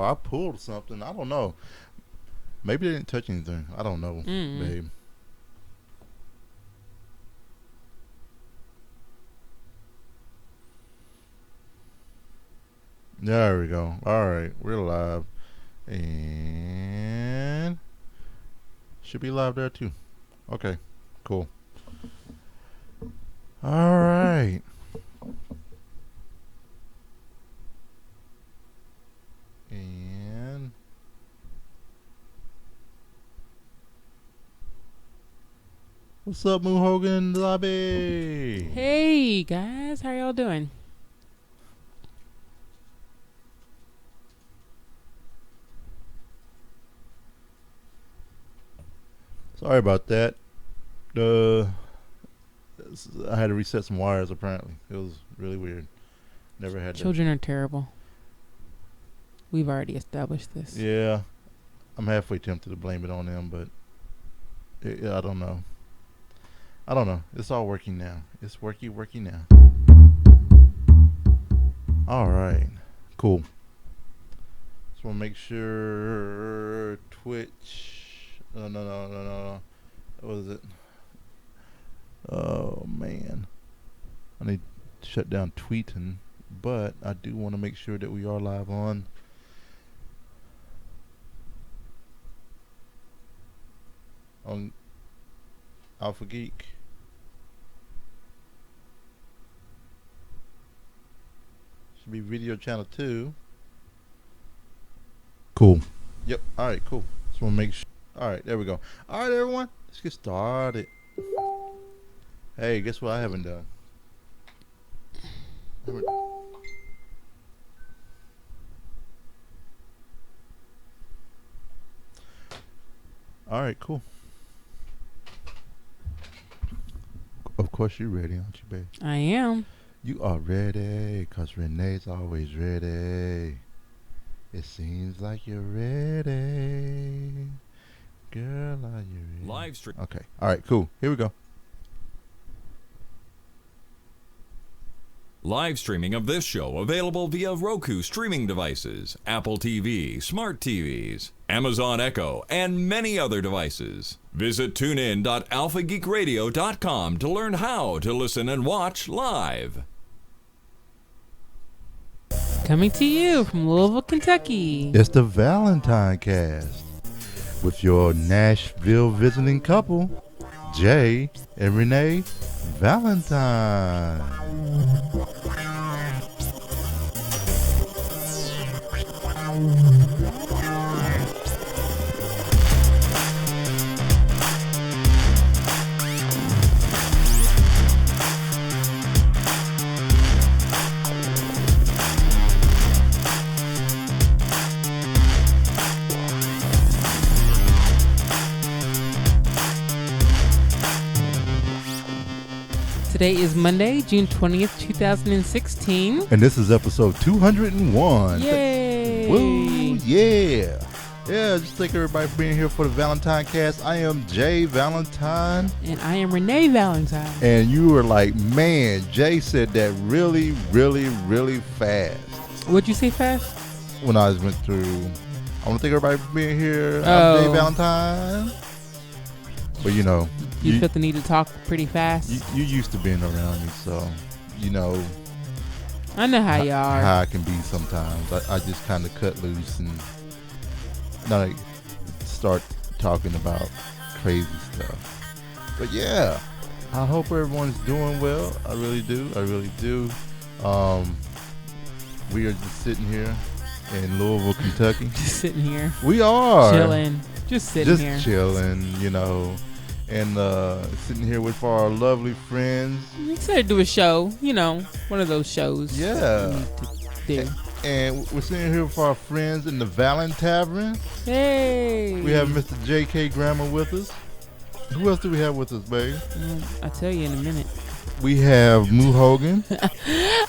or I pulled something. I don't know. Maybe they didn't touch anything. I don't know, babe. There we go. All right, we're live, and should be live there too. Okay, cool. All right. And what's up, Moo Hogan in the lobby? Hey guys, how y'all doing? Sorry about that. I had to reset some wires. Apparently, it was really weird. Never had. Children are terrible. We've already established this. Yeah, I'm halfway tempted to blame it on them, but I don't know. I don't know. It's all working now. It's working now. All right, cool. Just want to make sure Twitch. No. What is it? Oh man, I need to shut down tweeting, but I do want to make sure that we are live on Alpha Geek. Should be video channel 2. Cool. Yep. All right. Cool. Just want to make sure. All right. There we go. All right, everyone. Let's get started. Hey, guess what I haven't done? All right, cool. Of course you're ready, aren't you, babe? I am. You are ready, because Renee's always ready. It seems like you're ready. Girl, are you ready? Live stream. Okay. All right, cool. Here we go. Live streaming of this show available via Roku streaming devices, Apple TV, smart TVs, Amazon Echo, and many other devices. Visit tunein.alphageekradio.com to learn how to listen and watch live. Coming to you from Louisville, Kentucky. It's the ValentineCast with your Nashville visiting couple, Jay and Renee Valentine. Today is Monday, June 20th, 2016. And this is episode 201. Yay! Woo, yeah. Yeah, just thank everybody for being here for the ValentineCast. I am Jay Valentine. And I am Renee Valentine. And you were like, man, Jay said that really, really, really fast. What'd you say fast? When I went through, I want to thank everybody for being here. Oh. I'm Jay Valentine. But you know. You felt the need to talk pretty fast? You used to being around me, so you know. I know how you are. How I can be sometimes. I just kind of cut loose and not like start talking about crazy stuff. But yeah, I hope everyone's doing well. I really do. We are just sitting here in Louisville, Kentucky. Just sitting here. We are chilling. Just sitting here. Just chilling, you know. And sitting here with our lovely friends. We decided to do a show, you know, one of those shows. Yeah. We need to do. And we're sitting here with our friends in the Valentine Tavern. Hey. We have Mr. J.K. Grammer with us. Who else do we have with us, babe? I'll tell you in a minute. We have Moo Hogan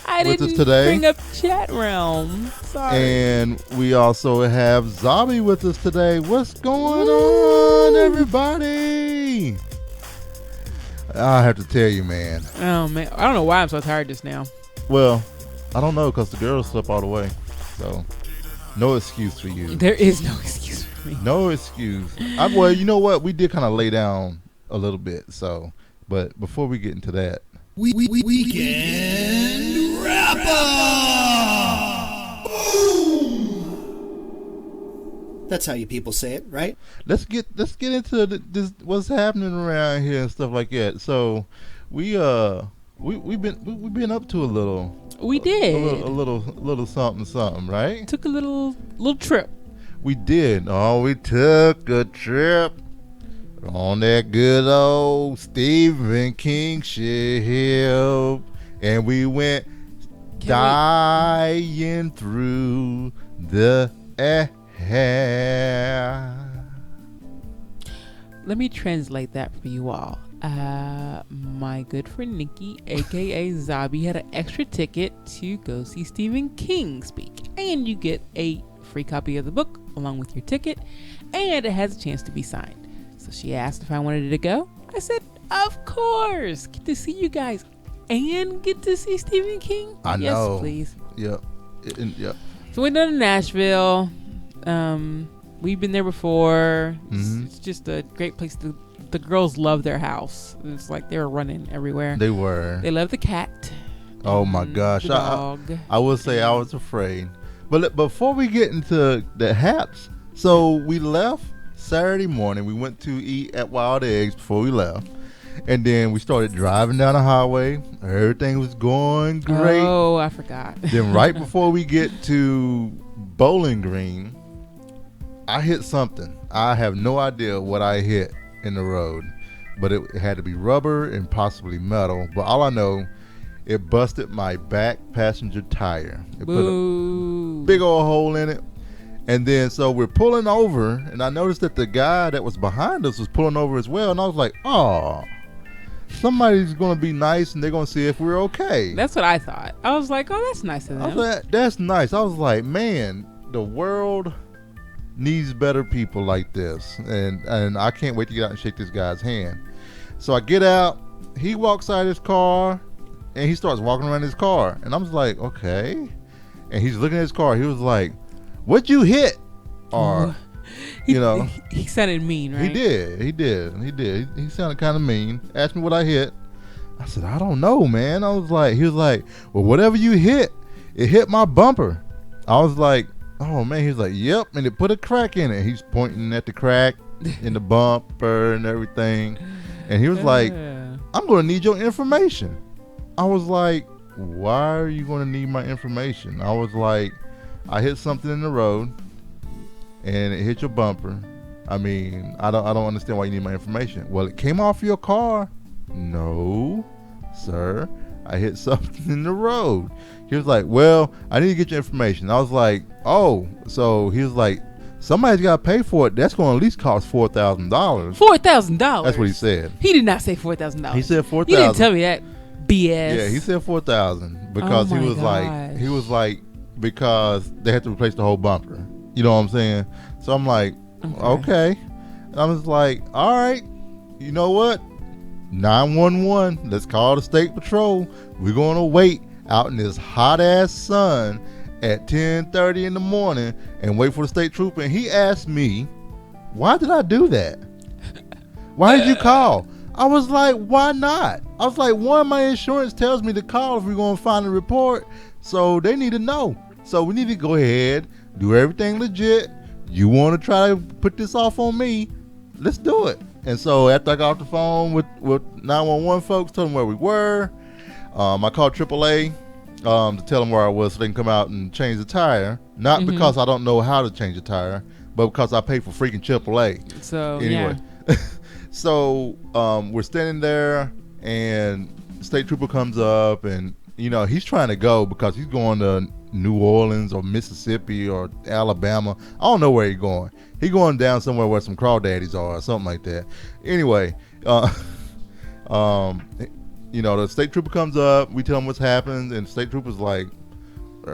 I with didn't us today. Bring up chat realm. Sorry. And we also have Zombie with us today. What's going on, everybody? I have to tell you, man. Oh man, I don't know why I'm so tired just now. Well, I don't know because the girls slept all the way. So No excuse for you. There is no excuse for me. No excuse. Well, you know what? We did kind of lay down a little bit. So, but before we get into that, Weekend Wrap Up! That's how you people say it, right? let's get into this what's happening around here and stuff like that. So, we've been up to a little. We did. A little something, right? Took a little trip. We did. Oh, we took a trip on that good old Stephen King ship, and we went dying through the air. Let me translate that for you all. My good friend Nikki, aka Zabi, had an extra ticket to go see Stephen King speak, and you get a free copy of the book along with your ticket, and it has a chance to be signed. So she asked if I wanted to go. I said, of course. Get to see you guys and get to see Stephen King. I know. Yes, please. Yep. Yep. So we went down to Nashville. We've been there before. It's just a great place to. The girls love their house. It's like they were running everywhere. They were. They love the cat. Oh my gosh. The dog. I will say I was afraid. But before we get into the haps, so we left Saturday morning. We went to eat at Wild Eggs before we left. And then we started driving down the highway. Everything was going great. Oh, I forgot. Then right before we get to Bowling Green, I hit something. I have no idea what I hit in the road, but it had to be rubber and possibly metal. But all I know, it busted my back passenger tire. It put a big old hole in it. And then so we're pulling over, and I noticed that the guy that was behind us was pulling over as well. And I was like, oh, somebody's going to be nice and they're going to see if we're okay. That's what I thought. I was like, oh, that's nice of them. I was like, that's nice. I was like, man, the world needs better people like this, and I can't wait to get out and shake this guy's hand. So I get out, he walks out of his car, and he starts walking around his car, and I was like, okay. And he's looking at his car. He was like, "What'd you hit?" Or, you know, he sounded mean, right? He did. He sounded kind of mean. Asked me what I hit. I said, I don't know, man. He was like, well, whatever you hit, it hit my bumper. I was like, oh man. He was like, yep, and it put a crack in it. He's pointing at the crack in the bumper and everything, and he was like, I'm gonna need your information. I was like, why are you gonna need my information? I was like, I hit something in the road and it hit your bumper. I mean, I don't understand why you need my information. Well, it came off your car. No, sir, I hit something in the road. He was like, well, I need to get your information. I was like, oh. So he was like, somebody's got to pay for it. That's going to at least cost $4,000. $4,000? That's what he said. He did not say $4,000. He said $4,000. You didn't tell me that BS. Yeah, he said $4,000 because he was like, because they had to replace the whole bumper. You know what I'm saying? So I'm like, okay. And I was like, all right, you know what? 911, let's call the state patrol. We're going to wait out in this hot ass sun at 10:30 in the morning and wait for the state trooper. And he asked me, why did I do that? Why did you call? I was like, why not? I was like, one, my insurance tells me to call if we're going to find a report. So they need to know. So we need to go ahead, do everything legit. You want to try to put this off on me? Let's do it. And so after I got off the phone with 911 folks, told them where we were. I called AAA to tell them where I was so they can come out and change the tire. Not because I don't know how to change the tire, but because I paid for freaking AAA. So, anyway. Yeah. So we're standing there, and the state trooper comes up, and you know he's trying to go because he's going to New Orleans or Mississippi or Alabama. I don't know where he's going. He's going down somewhere where some crawdaddies are or something like that. Anyway, you know, the state trooper comes up. We tell him what's happened, and the state trooper's like,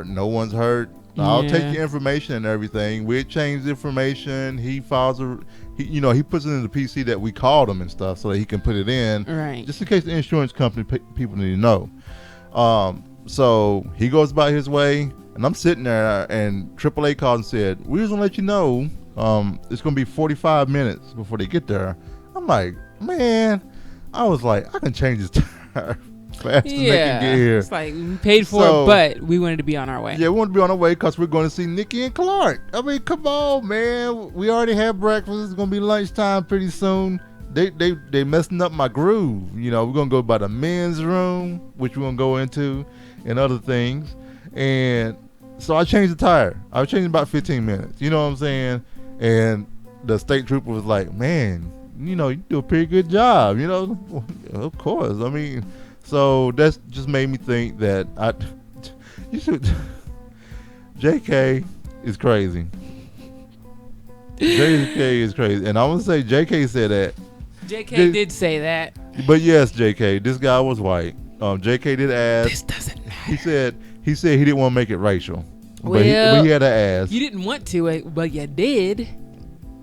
no one's hurt. I'll take your information and everything. We exchange the information. He files he puts it in the PC that we called him and stuff so that he can put it in. Right. Just in case the insurance company people need to know. So he goes about his way. And I'm sitting there, and AAA called and said, "We just want to let you know, it's going to be 45 minutes before they get there." I'm like, man, I was like, I can change this tire fast as they can get here. It's like we paid for it, but we wanted to be on our way. Yeah, we want to be on our way because we're going to see Nikki and Clarke. I mean, come on, man. We already had breakfast. It's going to be lunchtime pretty soon. They messing up my groove. You know, we're going to go by the men's room, which we're going to go into, and other things. And so I changed the tire. I was changing about 15 minutes. You know what I'm saying? And the state trooper was like, man, you know, you do a pretty good job. You know, well, of course. I mean, so that's just made me think that you should. JK is crazy. JK is crazy. And I'm going to say JK said that. JK did say that. But yes, JK, this guy was white. JK did ask. This doesn't matter. He said he didn't want to make it racial. Well, but he had to ask. You didn't want to, but you did.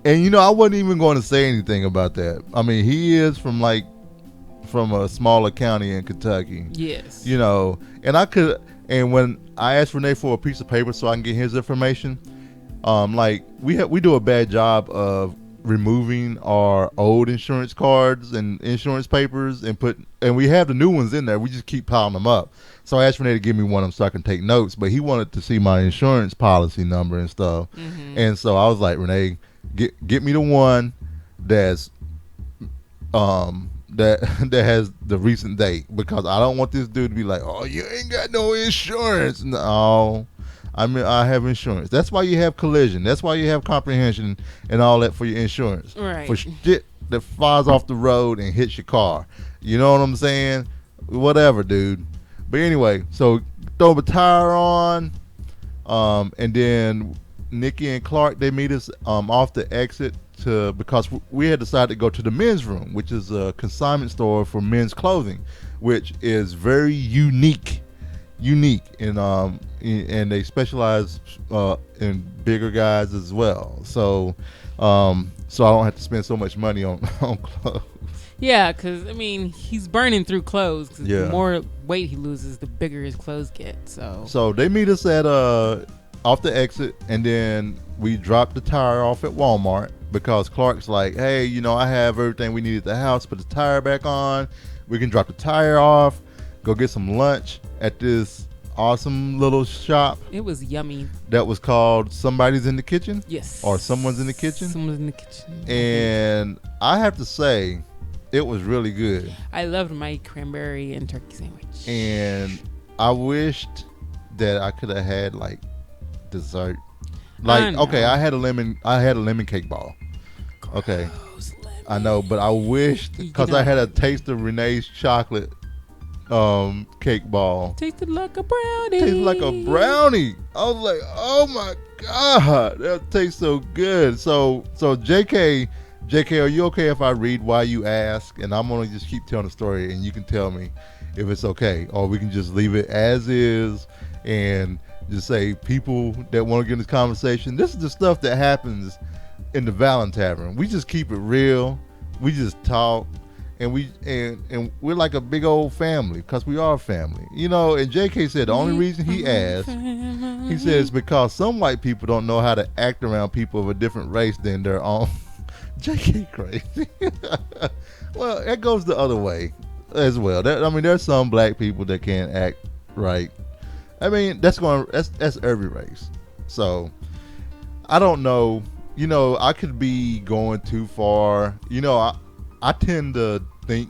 And you know, I wasn't even going to say anything about that. I mean, he is from a smaller county in Kentucky. Yes. You know, and when I asked Renee for a piece of paper so I can get his information, like we do a bad job of removing our old insurance cards and insurance papers and we have the new ones in there. We just keep piling them up. So I asked Renee to give me one of them so I can take notes, but he wanted to see my insurance policy number and stuff. Mm-hmm. And so I was like, Renee, get me the one that has the recent date, because I don't want this dude to be like, oh, you ain't got no insurance. No, I have insurance. That's why you have collision. That's why you have comprehension and all that for your insurance. Right. For shit that flies off the road and hits your car. You know what I'm saying? Whatever, dude. But anyway, so throw the tire on, and then Nikki and Clarke, they meet us off the exit because we had decided to go to the men's room, which is a consignment store for men's clothing, which is very unique, and they specialize in bigger guys as well. So I don't have to spend so much money on clothes. Yeah, because, I mean, he's burning through clothes. 'Cause Yeah. the more weight he loses, the bigger his clothes get. So they meet us at off the exit, and then we drop the tire off at Walmart because Clarke's like, hey, you know, I have everything we need at the house. Put the tire back on. We can drop the tire off, go get some lunch at this awesome little shop. It was yummy. That was called Somebody's in the Kitchen? Yes. Or Someone's in the Kitchen? Someone's in the kitchen. And I have to say, it was really good. I loved my cranberry and turkey sandwich. And I wished that I could have had like dessert. Like, okay, I had a lemon cake ball. Okay. I know, but I wished, because I had a taste of Renee's chocolate cake ball. Tasted like a brownie. Tasted like a brownie. I was like, oh my God, that tastes so good. So JK, are you okay if I read why you ask? And I'm gonna just keep telling the story, and you can tell me if it's okay, or we can just leave it as is and just say, people that want to get in this conversation, this is the stuff that happens in the Valentine Tavern. We just keep it real. We just talk, and we're like a big old family, because we are family, you know. And JK said the only reason he asked, he says, because some white people don't know how to act around people of a different race than their own. JK crazy. Well, that goes the other way as well. There's some black people that can't act right. I mean, that's every race. So I don't know. You know, I could be going too far. You know, I tend to think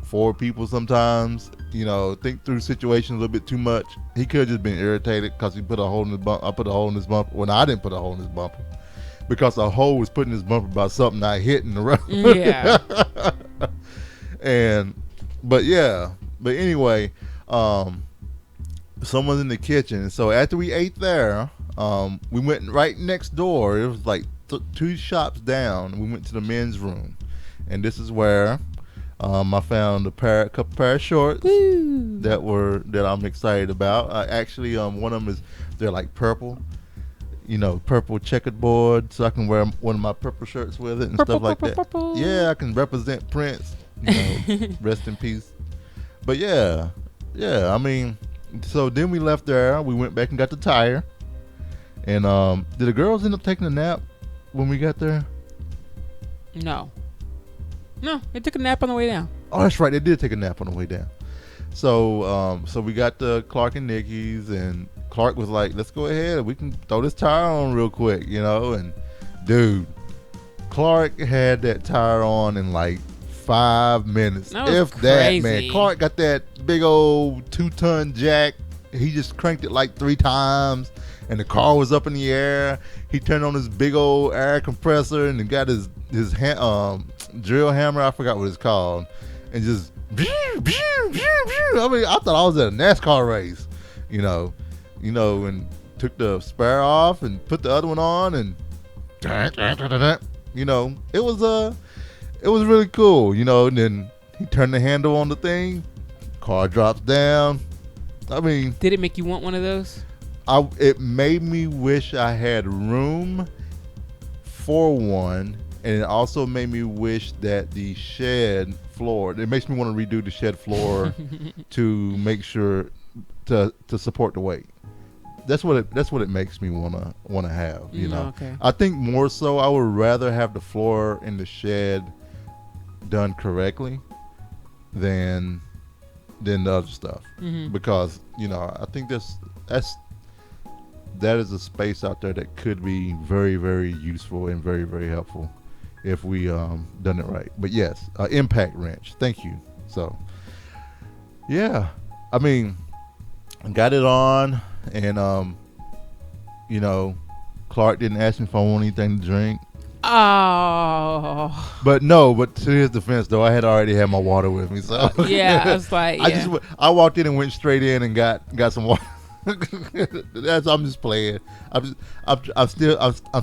for people sometimes. You know, think through situations a little bit too much. He could have just been irritated because he put a hole in his bumper. I put a hole in his bumper. Well, I didn't put a hole in his bumper, because a hole was put in his bumper about something I hit in the road. Yeah. But anyway, someone's in the kitchen. So after we ate there, we went right next door. It was like two shops down. We went to the men's room, and this is where I found a couple pair of shorts that I'm excited about. Actually, one of them they're like purple. You know, purple checkerboard, so I can wear one of my purple shirts with it and stuff like that. Purple. Yeah, I can represent Prince. You know, rest in peace. But yeah. I mean, so then we left there. We went back and got the tire. And did the girls end up taking a nap when we got there? No, they took a nap on the way down. Oh, that's right. They did take a nap on the way down. So so we got to Clarke and Nikki's, and Clarke was like, let's go ahead. We can throw this tire on real quick, you know? And, dude, Clarke had that tire on in like 5 minutes. That was if crazy. that, man. Clarke got that big old 2-ton jack. He just cranked it like 3 times, and the car was up in the air. He turned on his big old air compressor and got his drill hammer. I forgot what it's called. And just, I mean, I thought I was at a NASCAR race, you know, and took the spare off and put the other one on, and you know, it was really cool, you know. And then he turned the handle on the thing, car drops down. I mean, Did it make you want one of those? it made me wish I had room for one, and it also made me wish that the shed floor. It makes me want to redo the shed floor to make sure to support the weight. That's what it makes me wanna have. You know. Okay. I think more so I would rather have the floor in the shed done correctly than the other stuff, because you know I think that is a space out there that could be very, very useful and very, very helpful if we done it right. But yes, impact wrench. Thank you. So yeah, I mean, got it on, and you know, Clarke didn't ask me if I want anything to drink. Oh. But to his defense though, I had already had my water with me. So Yeah, I was like, yeah. I walked in and went straight in and got some water. I'm just playing. I'm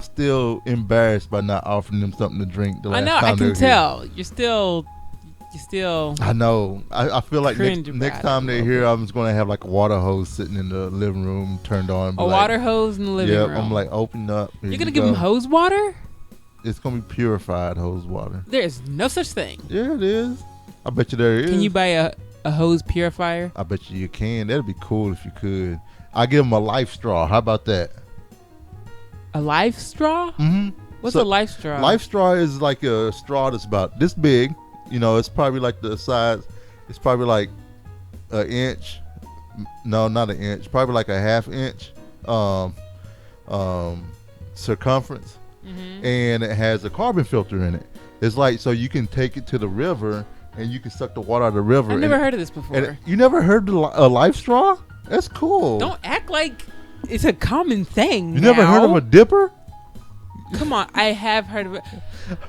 still embarrassed by not offering them something to drink. I know. I can tell. You're still. I know. I feel like next time they're here, I'm just going to have like a water hose sitting in the living room turned on. A water hose in the living room. I'm like, open up. You're going to give them hose water? It's going to be purified hose water. There's no such thing. Yeah, it is. I bet you there is. Can you buy a hose purifier? I bet you can. That'd be cool if you could. I give them a life straw. How about that? A life straw? Mm-hmm. What's a life straw? Life straw is like a straw that's about this big. You know, it's probably like the size. It's probably like an inch. No, not an inch. Probably like a ½ inch circumference. Mm-hmm. And it has a carbon filter in it. It's like, so you can take it to the river and you can suck the water out of the river. I've never heard of this before. You never heard of a life straw? That's cool. Don't act like it's a common thing. You never heard of a dipper? Come on, I have heard of it.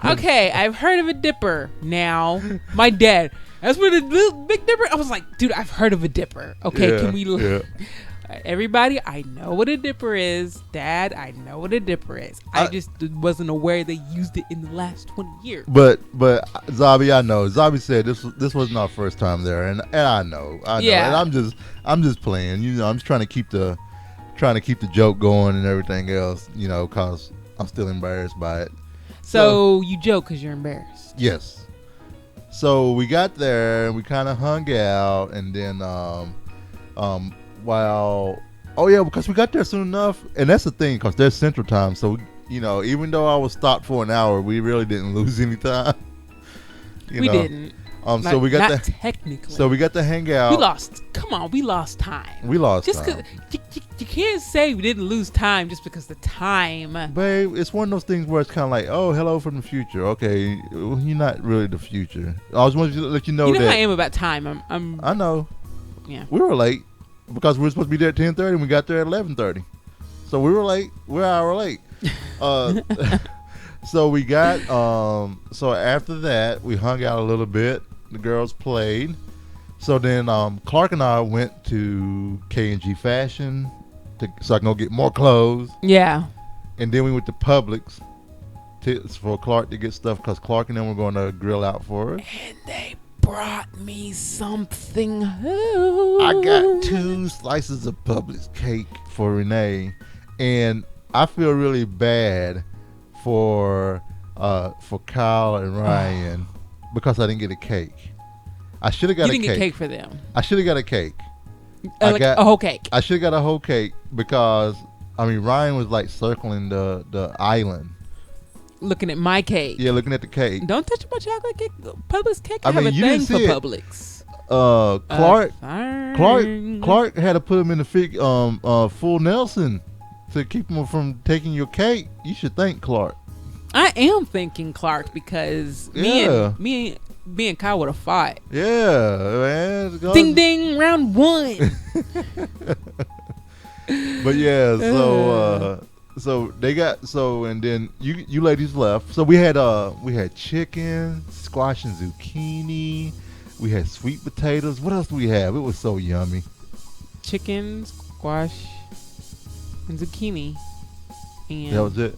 Okay, I've heard of a dipper. Now, my dad. That's where the little big dipper. I was like, dude, I've heard of a dipper. Okay, can we? Yeah. Everybody, I know what a dipper is. Dad, I know what a dipper is. I just wasn't aware they used it in the last 20 years. But Zabi, I know. Zabi said this wasn't our first time there, and I know. Yeah. And I'm just playing. You know, I'm just trying to keep the joke going and everything else. You know, cause I'm still embarrassed by it. So you joke because you're embarrassed. Yes. So we got there and we kind of hung out, and then because we got there soon enough, and that's the thing, because there's Central Time, so you know, even though I was stopped for an hour, we really didn't lose any time. We didn't. So we got not technically. So we got to hang out. We lost time. We lost just time. You can't say we didn't lose time just because the time. Babe, it's one of those things where it's kind of like, oh, hello from the future. Okay, you're not really the future. I just wanted to let you know that. You know how I am about time. I know. Yeah. We were late because we were supposed to be there at 10:30 and we got there at 11:30. So we were late. We're an hour late. So we got so after that we hung out a little bit. The girls played. So then Clarke and I went to K&G Fashion so I can go get more clothes. Yeah. And then we went to Publix for Clarke to get stuff because Clarke and them were going to grill out for us. And they brought me something. I got 2 slices of Publix cake for Renee, and I feel really bad for Kyle and Ryan because I didn't get a cake. I should have got a cake. You didn't get cake for them. I should have got a cake. Like a whole cake. I should have got a whole cake because Ryan was like circling the island. Looking at my cake. Yeah, looking at the cake. Don't touch my chocolate cake. Publix cake. I I have mean, a you thing didn't for see it. Publix. Clarke had to put him in the full Nelson to keep him from taking your cake. You should thank Clarke. I am thanking Clarke because me and Kyle would have fought. Yeah, man. Ding ding, round one. But yeah, and then you ladies left. So we had chicken, squash and zucchini. We had sweet potatoes. What else do we have? It was so yummy. Chicken, squash, and zucchini. And That was it.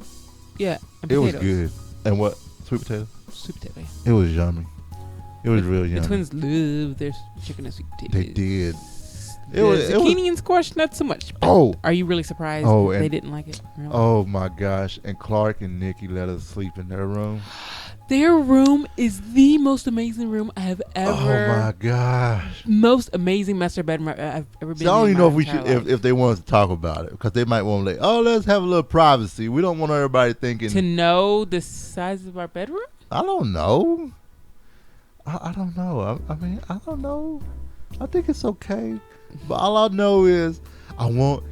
Yeah, and It potatoes. was good. And what? Sweet potato? Sweet potato. Yeah. It was yummy. It was real yummy. The twins love their chicken and sweet potatoes. They did. The zucchini and squash, not so much. Oh. Are you really surprised that they didn't like it? Really? Oh my gosh. And Clarke and Nikki let us sleep in their room. Their room is the most amazing room I have ever. Oh my gosh. Most amazing master bedroom I've ever been in. So I don't even know if if they want us to talk about it because they might want to let's have a little privacy. We don't want everybody thinking. To know the size of our bedroom? I don't know. I don't know. I don't know. I think it's okay. But all I know is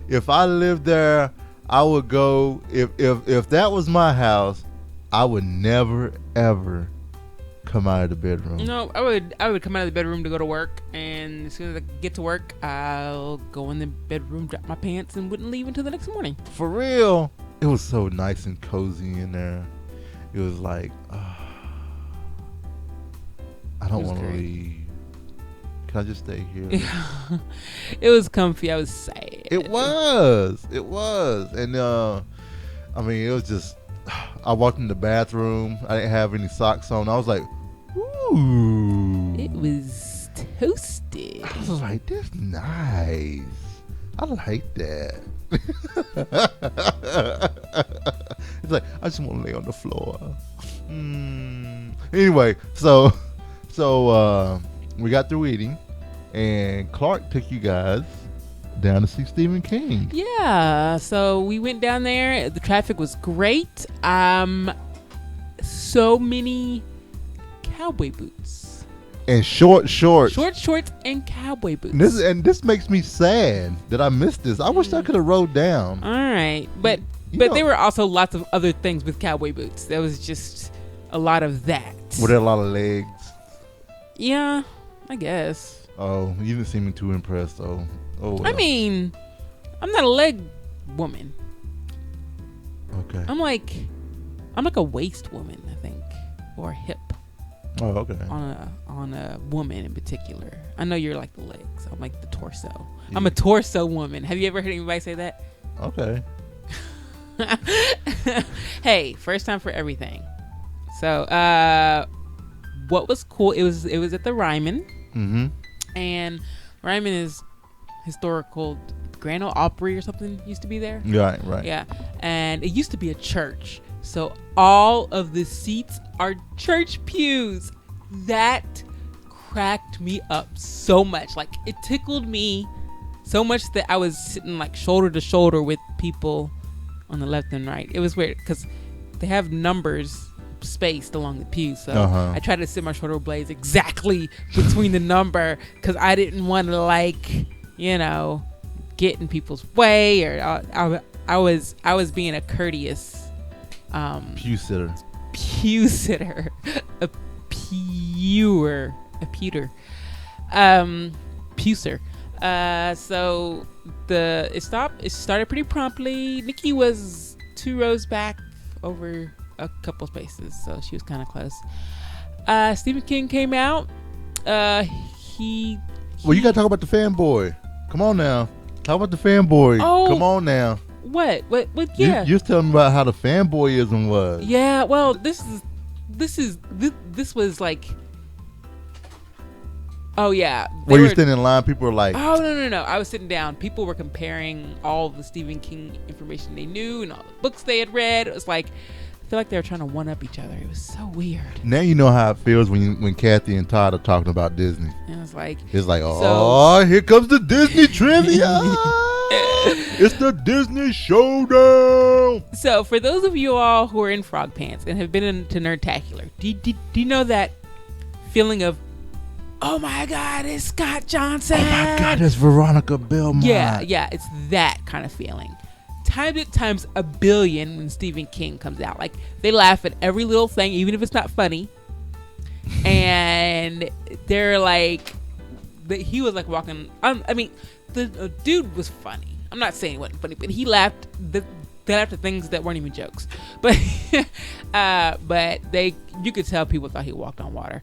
if I lived there, I would go, if that was my house, I would never ever come out of the bedroom. No, I would come out of the bedroom to go to work, and as soon as I get to work, I'll go in the bedroom, drop my pants, and wouldn't leave until the next morning. For real. It was so nice and cozy in there. It was like, I don't want to leave. Can I just stay here? It was comfy. I was sad. It was. And it was just, I walked in the bathroom. I didn't have any socks on. I was like, ooh. It was toasted. I was like, this nice. I like that. It's like, I just want to lay on the floor. Anyway, so we got through eating, and Clarke took you guys down to see Stephen King. Yeah, so we went down there. The traffic was great. So many cowboy boots. And short shorts. Short shorts and cowboy boots. This makes me sad that I missed this. I wish I could have wrote down. All right, but there were also lots of other things with cowboy boots. There was just a lot of that. Were there a lot of legs? Yeah, I guess. Oh, you didn't seem too impressed, though. Oh, well. I mean, I'm not a leg woman. Okay. I'm like a waist woman, I think, or a hip. Oh, okay. On a woman in particular. I know you're like the legs. I'm like the torso. Yeah. I'm a torso woman. Have you ever heard anybody say that? Okay. Hey, first time for everything. So, what was cool? It was at the Ryman. Mm-hmm. And Ryman is historical. Grand Ole Opry or something used to be there. Right. Yeah, and it used to be a church. So all of the seats are church pews. That cracked me up so much. Like, it tickled me so much that I was sitting like shoulder to shoulder with people on the left and right. It was weird because they have numbers spaced along the pews. So I tried to sit my shoulder blades exactly between the number because I didn't want to get in people's way, or I was being a courteous pew sitter, a pewter, pewser. So it started pretty promptly. Nikki was 2 rows back over a couple spaces, so she was kind of close. Stephen King came out. Well, you gotta talk about the fanboy. Come on now, talk about the fanboy. Oh. Come on now. What? Yeah. You just tell me about how the fanboyism was. Yeah. Well, this was like. Oh yeah. Were you standing in line? People were like, "Oh no! I was sitting down. People were comparing all the Stephen King information they knew and all the books they had read. It was like feel like they were trying to one up each other. It was so weird. Now you know how it feels when Kathy and Todd are talking about Disney. And it's like, here comes the Disney trivia. It's the Disney showdown. So for those of you all who are in frog pants and have been into Nerdtacular, do you know that feeling of, oh my God, it's Scott Johnson. Oh my God, that's Veronica Belmont. Yeah, it's that kind of feeling. Times it times a billion when Stephen King comes out. Like, they laugh at every little thing, even if it's not funny. And they're like, he was like walking. I mean, the dude was funny. I'm not saying it wasn't funny, but he laughed. They laughed at things that weren't even jokes. But you could tell people thought he walked on water.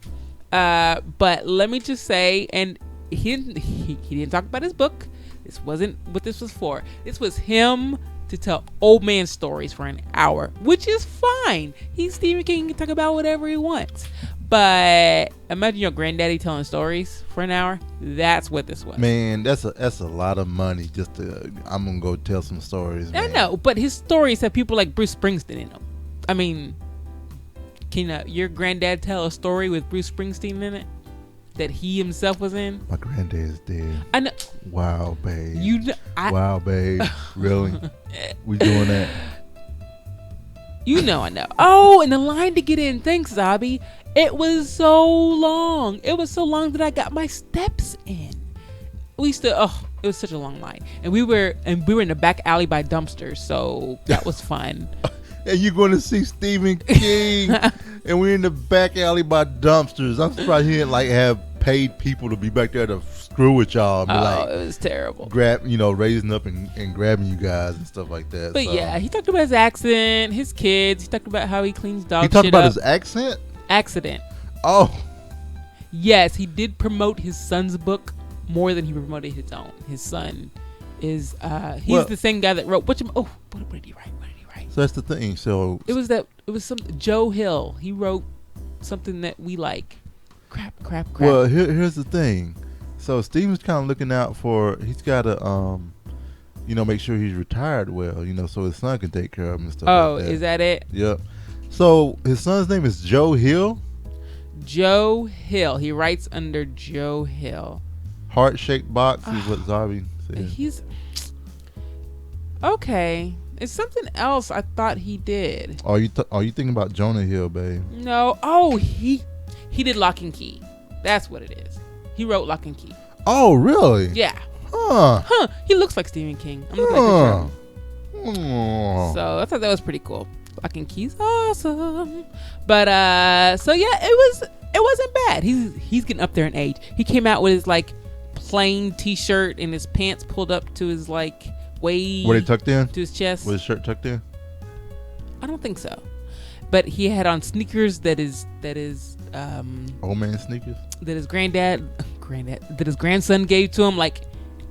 But let me just say, and he didn't talk about his book. This wasn't what this was for. This was him to tell old man stories for an hour, which is fine. He's Stephen King, he can talk about whatever he wants. But imagine your granddaddy telling stories for an hour. That's what this was. Man, that's a lot of money just to. I'm gonna go tell some stories. Man. I know, but his stories have people like Bruce Springsteen in them. I mean, can your granddad tell a story with Bruce Springsteen in it that he himself was in? My granddad is dead. I know. Wow, babe. Wow, babe. Really? We doing that? You know I know. Oh, and the line to get in. Thanks, Zabi. It was so long. It was so long that I got my steps in. It was such a long line. And we were in the back alley by dumpsters, so that was fun. And you're going to see Stephen King, and we're in the back alley by dumpsters. I'm surprised he didn't have paid people to be back there to screw with y'all. And it was terrible. Raising up and grabbing you guys and stuff like that. But yeah, he talked about his accent, his kids. He talked about how he cleans dog shit up. He talked about his accent? Accident. Oh. Yes, he did promote his son's book more than he promoted his own. His son is he's the same guy that wrote what did he write? So that's the thing. So it was some Joe Hill. He wrote something that we like. Crap. Well, here's the thing. So Steven's kind of looking out for. He's got to make sure he's retired well. So his son can take care of him and stuff. Oh, like that. Is that it? Yep. So his son's name is Joe Hill. Joe Hill. He writes under Joe Hill. Heart-shaped box is what Zabi said. He's okay. It's something else I thought he did. Are you thinking about Jonah Hill, babe? No. Oh, he did Lock and Key. That's what it is. He wrote Lock and Key. Oh, really? Yeah. Huh. He looks like Stephen King. I'm looking at the picture. So I thought that was pretty cool. Lock and Key's awesome. But so yeah, it wasn't bad. He's getting up there in age. He came out with his like plain t-shirt and his pants pulled up to his like way. Were they tucked in? To his chest. Was his shirt tucked in? I don't think so. But he had on sneakers that is old man sneakers? That his that his grandson gave to him. Like,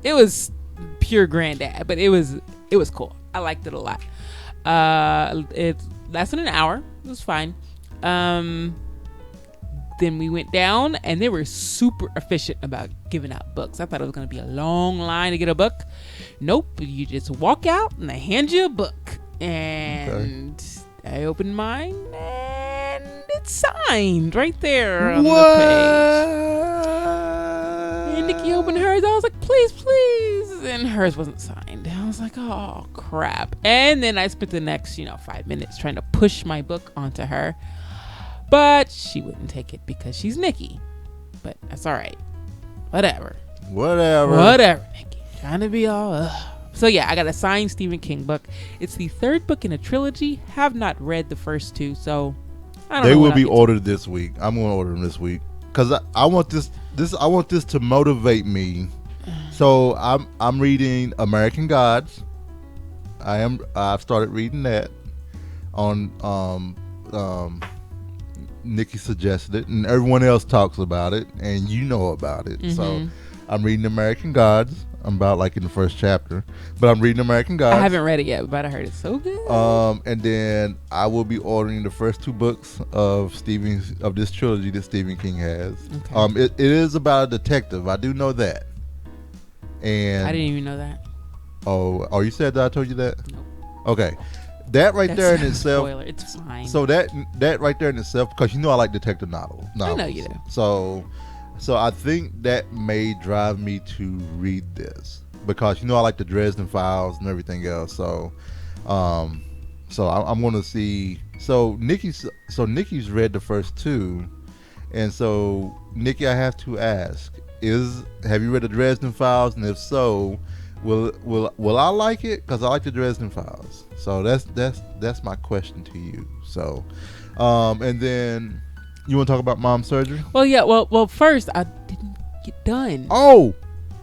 it was pure granddad, but it was cool. I liked it a lot. It lasted an hour. It was fine. Then we went down, and they were super efficient about giving out books. I thought it was going to be a long line to get a book. Nope. You just walk out, and they hand you a book. And I opened mine, and it's signed right there on the page. And Nikki opened hers. I was like, please. And hers wasn't signed. I was like, oh, crap. And then I spent the next, 5 minutes trying to push my book onto her. But she wouldn't take it because she's Nikki. But that's all right. Whatever, Nikki. Trying to be all... So yeah, I got a signed Stephen King book. It's the third book in a trilogy. Have not read the first two, so I don't know. They will be ordered this week. I'm going to order them this week because I want this. I want this to motivate me. So I'm reading American Gods. I've started reading that on Nikki suggested it, and everyone else talks about it, and you know about it. Mm-hmm. So I'm reading American Gods. I'm about like in the first chapter, but I'm reading American Gods. I haven't read it yet, but I heard it's so good. And then I will be ordering the first two books of this trilogy that Stephen King has. Okay. It is about a detective. I do know that. And I didn't even know that. Oh, you said that I told you that? Nope. Okay. that right That's there in not a itself. spoiler. It's fine. So that right there in itself, because you know I like detective novels. I know you do. So I think that may drive me to read this because you know I like the Dresden Files and everything else. So I'm going to see. So Nikki's read the first two, and so Nikki, I have to ask: have you read the Dresden Files? And if so, will I like it? Because I like the Dresden Files. So that's my question to you. So, and then you want to talk about mom's surgery? Well, yeah. Well, first I didn't get done. Oh,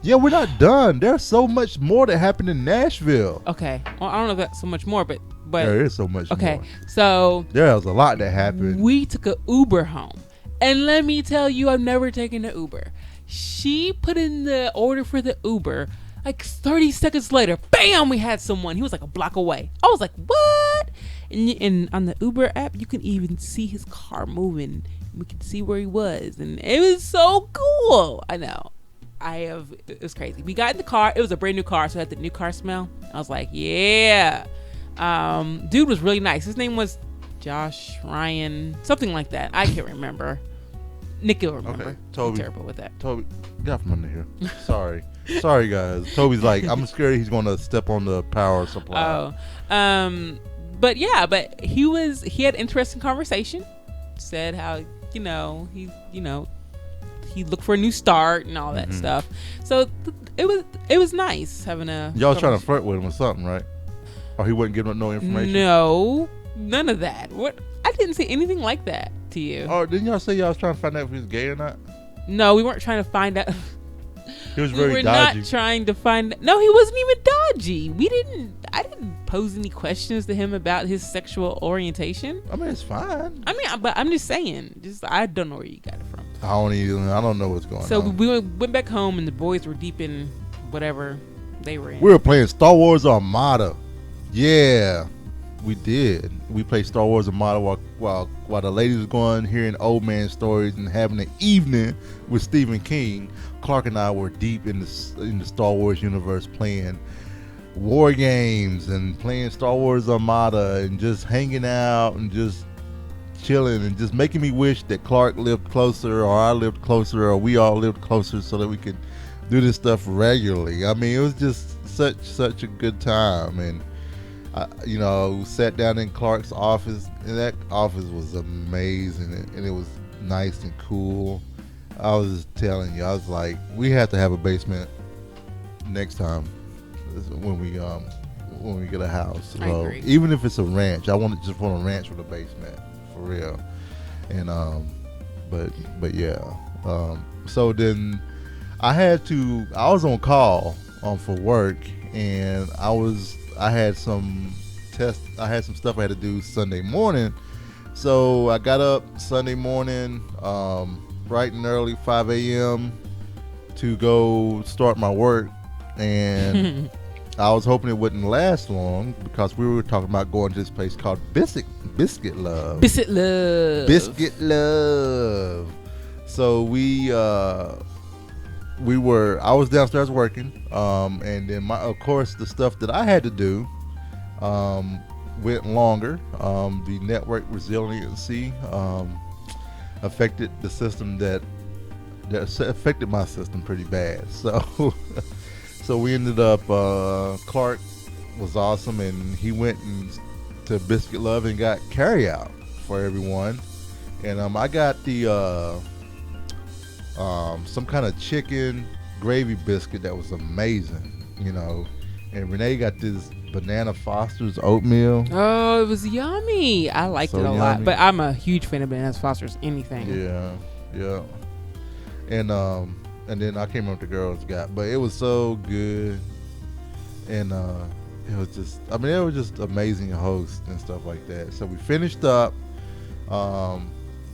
yeah, we're not done. There's so much more that happened in Nashville. Okay. Well, I don't know if that's so much more, but There is so much okay. more. So There was a lot that happened. we took a Uber home, and let me tell you, I've never taken an Uber. She put in the order for the Uber. Like 30 seconds later, bam, we had someone. He was like a block away. I was like, what? And on the Uber app, you can even see his car moving. We could see where he was. And it was so cool. I know. It was crazy. We got in the car. It was a brand new car, so it had the new car smell. I was like, yeah. Dude was really nice. His name was Josh Ryan, something like that. I can't remember. Nick will remember. Okay, Toby. I'm terrible with that. Toby, get off from under here. Sorry, guys. Toby's like, I'm scared he's going to step on the power supply. But yeah, he had interesting conversation. Said how he looked for a new start and all that stuff. So it was nice having a. Y'all was trying to flirt with him or something, right? Or he wasn't giving up no information? No, none of that. What? I didn't say anything like that to you. Oh, didn't y'all say y'all was trying to find out if he was gay or not? No, we weren't trying to find out. He was We very were dodgy. not trying to find. No, he wasn't even dodgy. I didn't pose any questions to him about his sexual orientation. I mean, it's fine. I mean, but I'm just saying. I don't know where you got it from. I don't know what's going on. So we went back home, and the boys were deep in whatever they were in. We were playing Star Wars Armada. Yeah, we did. We played Star Wars Armada while the ladies was going hearing old man stories and having an evening with Stephen King. Clarke and I were deep in the Star Wars universe, playing war games and playing Star Wars Armada and just hanging out and just chilling and just making me wish that Clarke lived closer or I lived closer or we all lived closer so that we could do this stuff regularly. I mean, it was just such a good time. And I sat down in Clarke's office, and that office was amazing, and it was nice and cool. I was just telling you, I was like, we have to have a basement next time when we get a house. I agree. Even if it's a ranch, I want to just want a ranch with a basement for real. And but yeah. So then I was on call for work, and I had some stuff I had to do Sunday morning. So I got up Sunday morning, bright and early, 5 a.m. to go start my work. And I was hoping it wouldn't last long because we were talking about going to this place called Biscuit Love. Biscuit Love. Biscuit Love. So I was downstairs working, and then of course the stuff that I had to do went longer. The network resiliency affected the system that affected my system pretty bad. So we ended up, Clarke was awesome, and he went to Biscuit Love and got carry out for everyone. And I got the some kind of chicken gravy biscuit that was amazing, and Renee got this banana Foster's oatmeal. Oh, it was yummy. I liked it a lot, but I'm a huge fan of Banana Foster's anything. Yeah. And then I can't remember what the girls got, but it was so good. And it was just amazing host and stuff like that. So we finished up.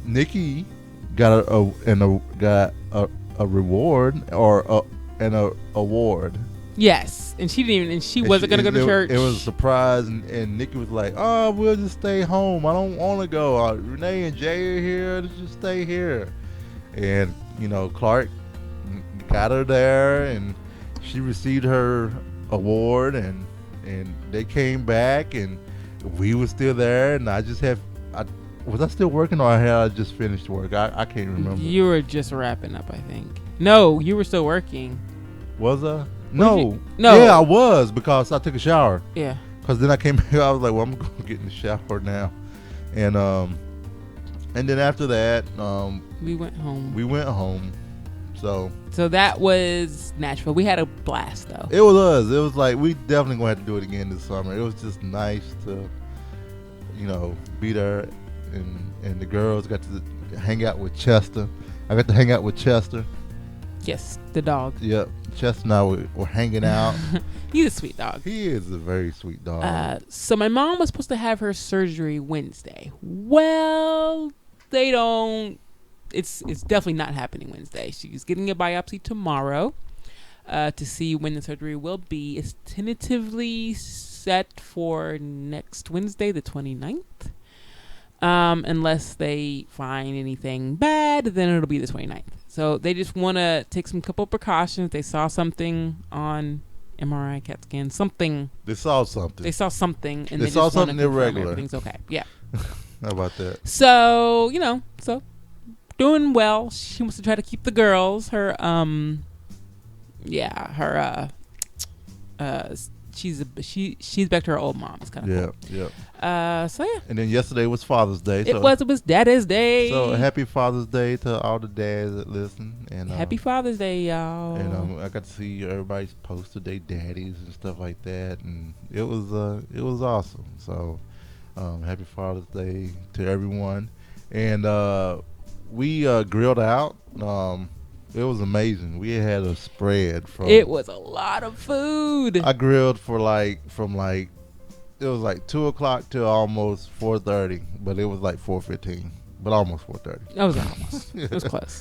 Nikki got a reward or an award. Yes, and she wasn't gonna go to church. It was a surprise, and Nikki was like, "Oh, we'll just stay home. I don't want to go. Renee and Jay are here. Just stay here." And Clarke got her there, and she received her award, and they came back, and we were still there, and I was I still working, or had I just finished work? I can't remember. You were just wrapping up, I think. No, you were still working. Was I? No. No. Yeah, I was, because I took a shower. Yeah. Because then I came back, I was like, well, I'm going to get in the shower now. And then after that, We went home. So that was Nashville. We had a blast, though. it was like, we definitely going to have to do it again this summer. It was just nice to, be there. And the girls got to hang out with Chester. I got to hang out with Chester. Yes, the dog. Yep. Chester and I were hanging out. He's a sweet dog. He is a very sweet dog. So my mom was supposed to have her surgery Wednesday. Well, they don't. It's definitely not happening Wednesday. She's getting a biopsy tomorrow to see when the surgery will be. It's tentatively set for next Wednesday, the 29th. Unless they find anything bad, then it'll be the 29th. So they just want to take some couple precautions. They saw something on MRI, CAT scan, something. They saw something. And they they saw just wanna something confirm irregular. Everything's okay. Yeah. How about that? So, doing well. She wants to try to keep the girls. She's back to her old mom. It's kind of cool. Yeah. So yeah. And then yesterday was Father's Day. It was Daddy's Day. So happy Father's Day to all the dads that listen. And happy Father's Day, y'all. And I got to see everybody's posted their daddies and stuff like that, and it was awesome. So happy Father's Day to everyone. And we grilled out. It was amazing. We had a spread from. It was a lot of food. I grilled for it was like 2:00 till almost 4:30, but it was like 4:15, but almost 4:30. That was almost. It was close.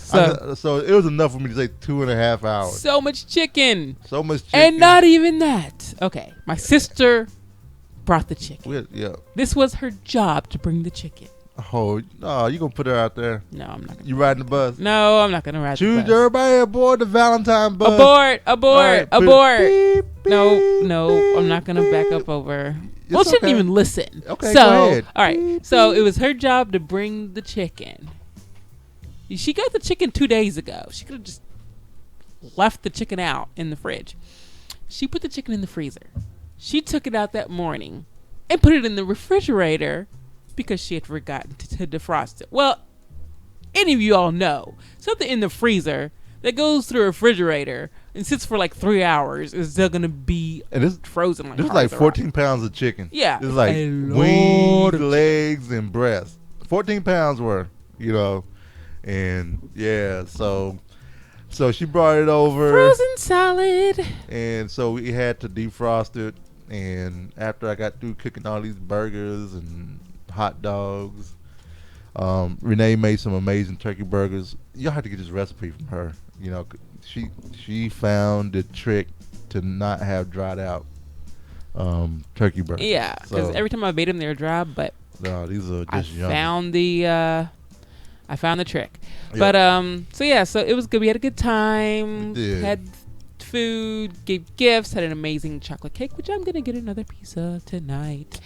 So it was enough for me to say 2.5 hours. So much chicken. And not even that. Okay, my sister brought the chicken. Yeah. This was her job to bring the chicken. Oh, no, you gonna put her out there? No, I'm not. You riding the bus? No, I'm not gonna ride the bus. Choose everybody aboard the Valentine bus. Abort. Beep, beep, No, I'm not gonna back up over. Well, she didn't even listen. Okay, so, go ahead. All right. So it was her job to bring the chicken. She got the chicken 2 days ago. She could have just left the chicken out in the fridge. She put the chicken in the freezer. She took it out that morning and put it in the refrigerator because she had forgotten to defrost it. Well, any of you all know something in the freezer that goes through a refrigerator and sits for like 3 hours is still gonna be frozen like. This is like 14 pounds of chicken. Yeah, it's like wings, legs, and breasts. 14 pounds worth, and yeah. So she brought it over, frozen salad, and so we had to defrost it. And after I got through cooking all these burgers and hot dogs, Renee made some amazing turkey burgers. Y'all have to get this recipe from her. She found the trick to not have dried out turkey burgers. Yeah, because every time I made them, they were dry. But no, these are just yummy. I found the trick. Yep. But so it was good. We had a good time. We did. Had food, gave gifts, had an amazing chocolate cake, which I'm gonna get another piece of tonight.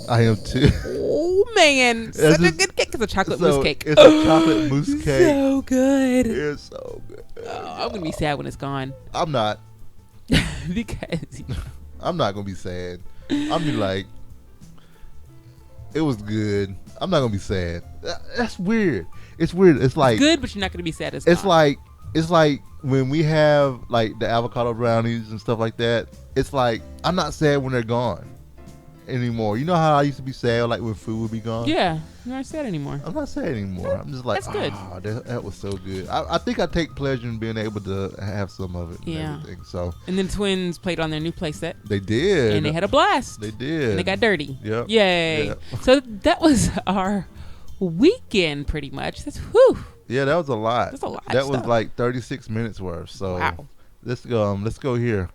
I am too. Oh man, such a good cake. It's a chocolate mousse cake. It's a chocolate mousse cake. So good. It's so good. Oh, I'm gonna be sad when it's gone. I'm not. Because I'm not gonna be sad. I'm be like, it was good. I'm not gonna be sad. That's weird. It's weird. It's like good, but you're not gonna be sad. It's like when we have like the avocado brownies and stuff like that. It's like I'm not sad when they're gone anymore. You know how I used to be sad like when food would be gone? Yeah, you're not sad anymore. I'm not sad anymore. I'm just like, that's good. Oh, that was so good. I think I take pleasure in being able to have some of it. Yeah. And everything. So. And then twins played on their new play set. They did. And they had a blast. They did. And they got dirty. Yep. Yay. Yep. So that was our weekend pretty much. That's whew. Yeah, that was a lot. That's a lot. That was like 36 minutes worth. So wow. Let's go here.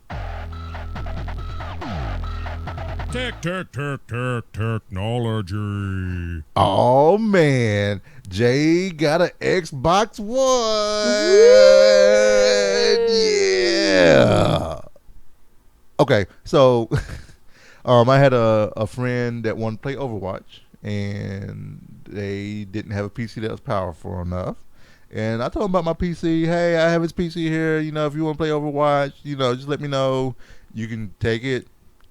Technology. Oh man, Jay got an Xbox One. Yeah. Okay, so I had a friend that wanted to play Overwatch, and they didn't have a PC that was powerful enough. And I told him about my PC. Hey, I have this PC here. You know, if you want to play Overwatch, you know, just let me know. You can take it.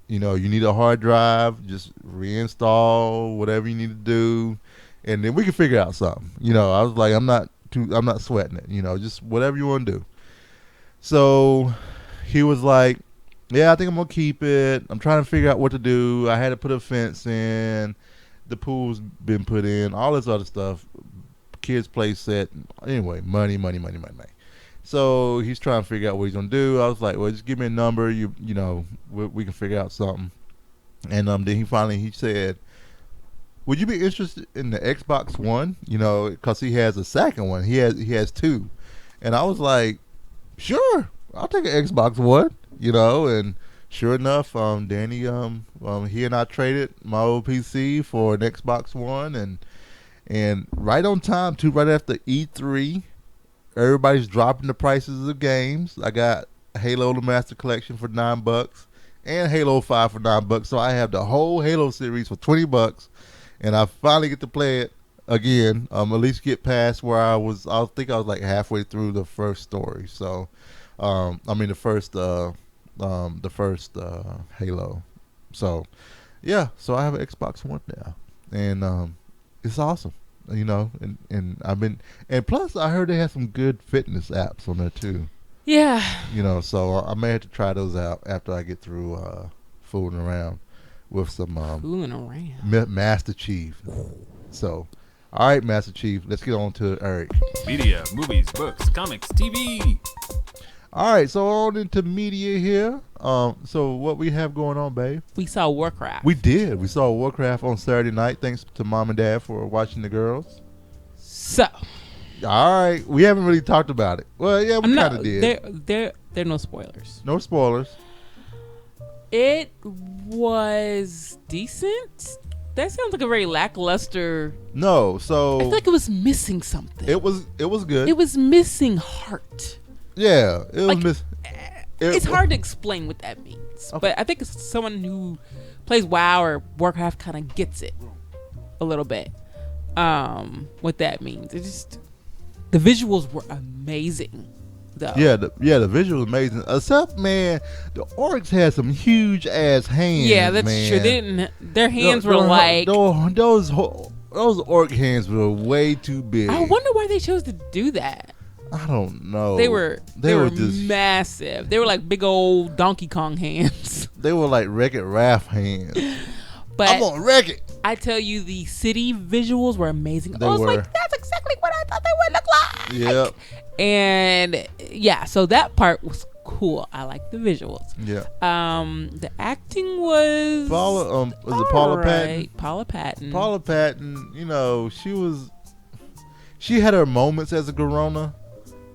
You know, you need a hard drive. Just reinstall whatever you need to do, and then we can figure out something. You know, I was like, I'm not sweating it. You know, just whatever you want to do. So he was like, yeah, I think I'm going to keep it. I'm trying to figure out what to do. I had to put a fence in. The pool's been put in. All this other stuff. Kids play set. Anyway, money. So he's trying to figure out what he's going to do. I was like, well, just give me a number. You know, we can figure out something. And then he said, would you be interested in the Xbox One? You know, because he has a second one. He has two. And I was like, sure, I'll take an Xbox One. You know, and sure enough, Danny, he and I traded my old PC for an Xbox One, and right on time too. Right after E3, everybody's dropping the prices of games. I got Halo the Master Collection for $9, and Halo 5 for $9. So I have the whole Halo series for $20, and I finally get to play it again. At least get past where I was. I think I was like halfway through the first story. So, the first Halo. So yeah, so I have an Xbox One now, and it's awesome, you know, and I've been, and plus I heard they have some good fitness apps on there too. Yeah. You know, so I may have to try those out after I get through fooling around with some fooling around. Master Chief. So all right, Master Chief, let's get on to Eric. Media, movies, books, comics, TV. All right, so on into media here. So what we have going on, babe? We saw Warcraft. We did. We saw Warcraft on Saturday night. Thanks to Mom and Dad for watching the girls. So. All right, we haven't really talked about it. Well, yeah, we kind of did. There are no spoilers. No spoilers. It was decent. That sounds like a very lackluster. No, so I feel like it was missing something. It was good. It was missing heart. Yeah, it was it's hard to explain what that means, okay. But I think someone who plays WoW or Warcraft kind of gets it a little bit. What that means. It just, the visuals were amazing, though. Yeah, the visuals were amazing. Except, man, the orcs had some huge ass hands. Yeah, that's true. Their hands were like those orc hands were way too big. I wonder why they chose to do that. I don't know. They were just massive. They were like big old Donkey Kong hands. They were like Wreck-It Ralph hands. But I'm gonna wreck it. I tell you, the city visuals were amazing. I was like, that's exactly what I thought they would look like. Yep. And yeah, so that part was cool. I like the visuals. Yeah. The acting was Paula Patton? Paula Patton, you know, she had her moments as a Garona.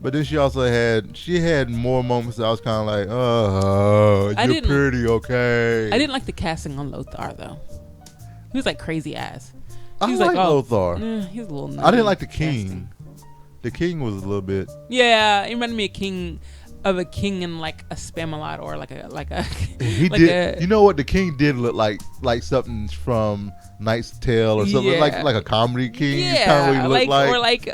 But then she also had more moments that I was kind of like, you're pretty, okay. I didn't like the casting on Lothar, though. He was like crazy ass. I like Lothar. He's a little. I didn't like the king. The king was a little bit. Yeah, it reminded me of a king in like a Spamalot or like a. He like did. You know what? The king did look like something from Knight's Tale or something, like a comedy king. Yeah, kind of what he looked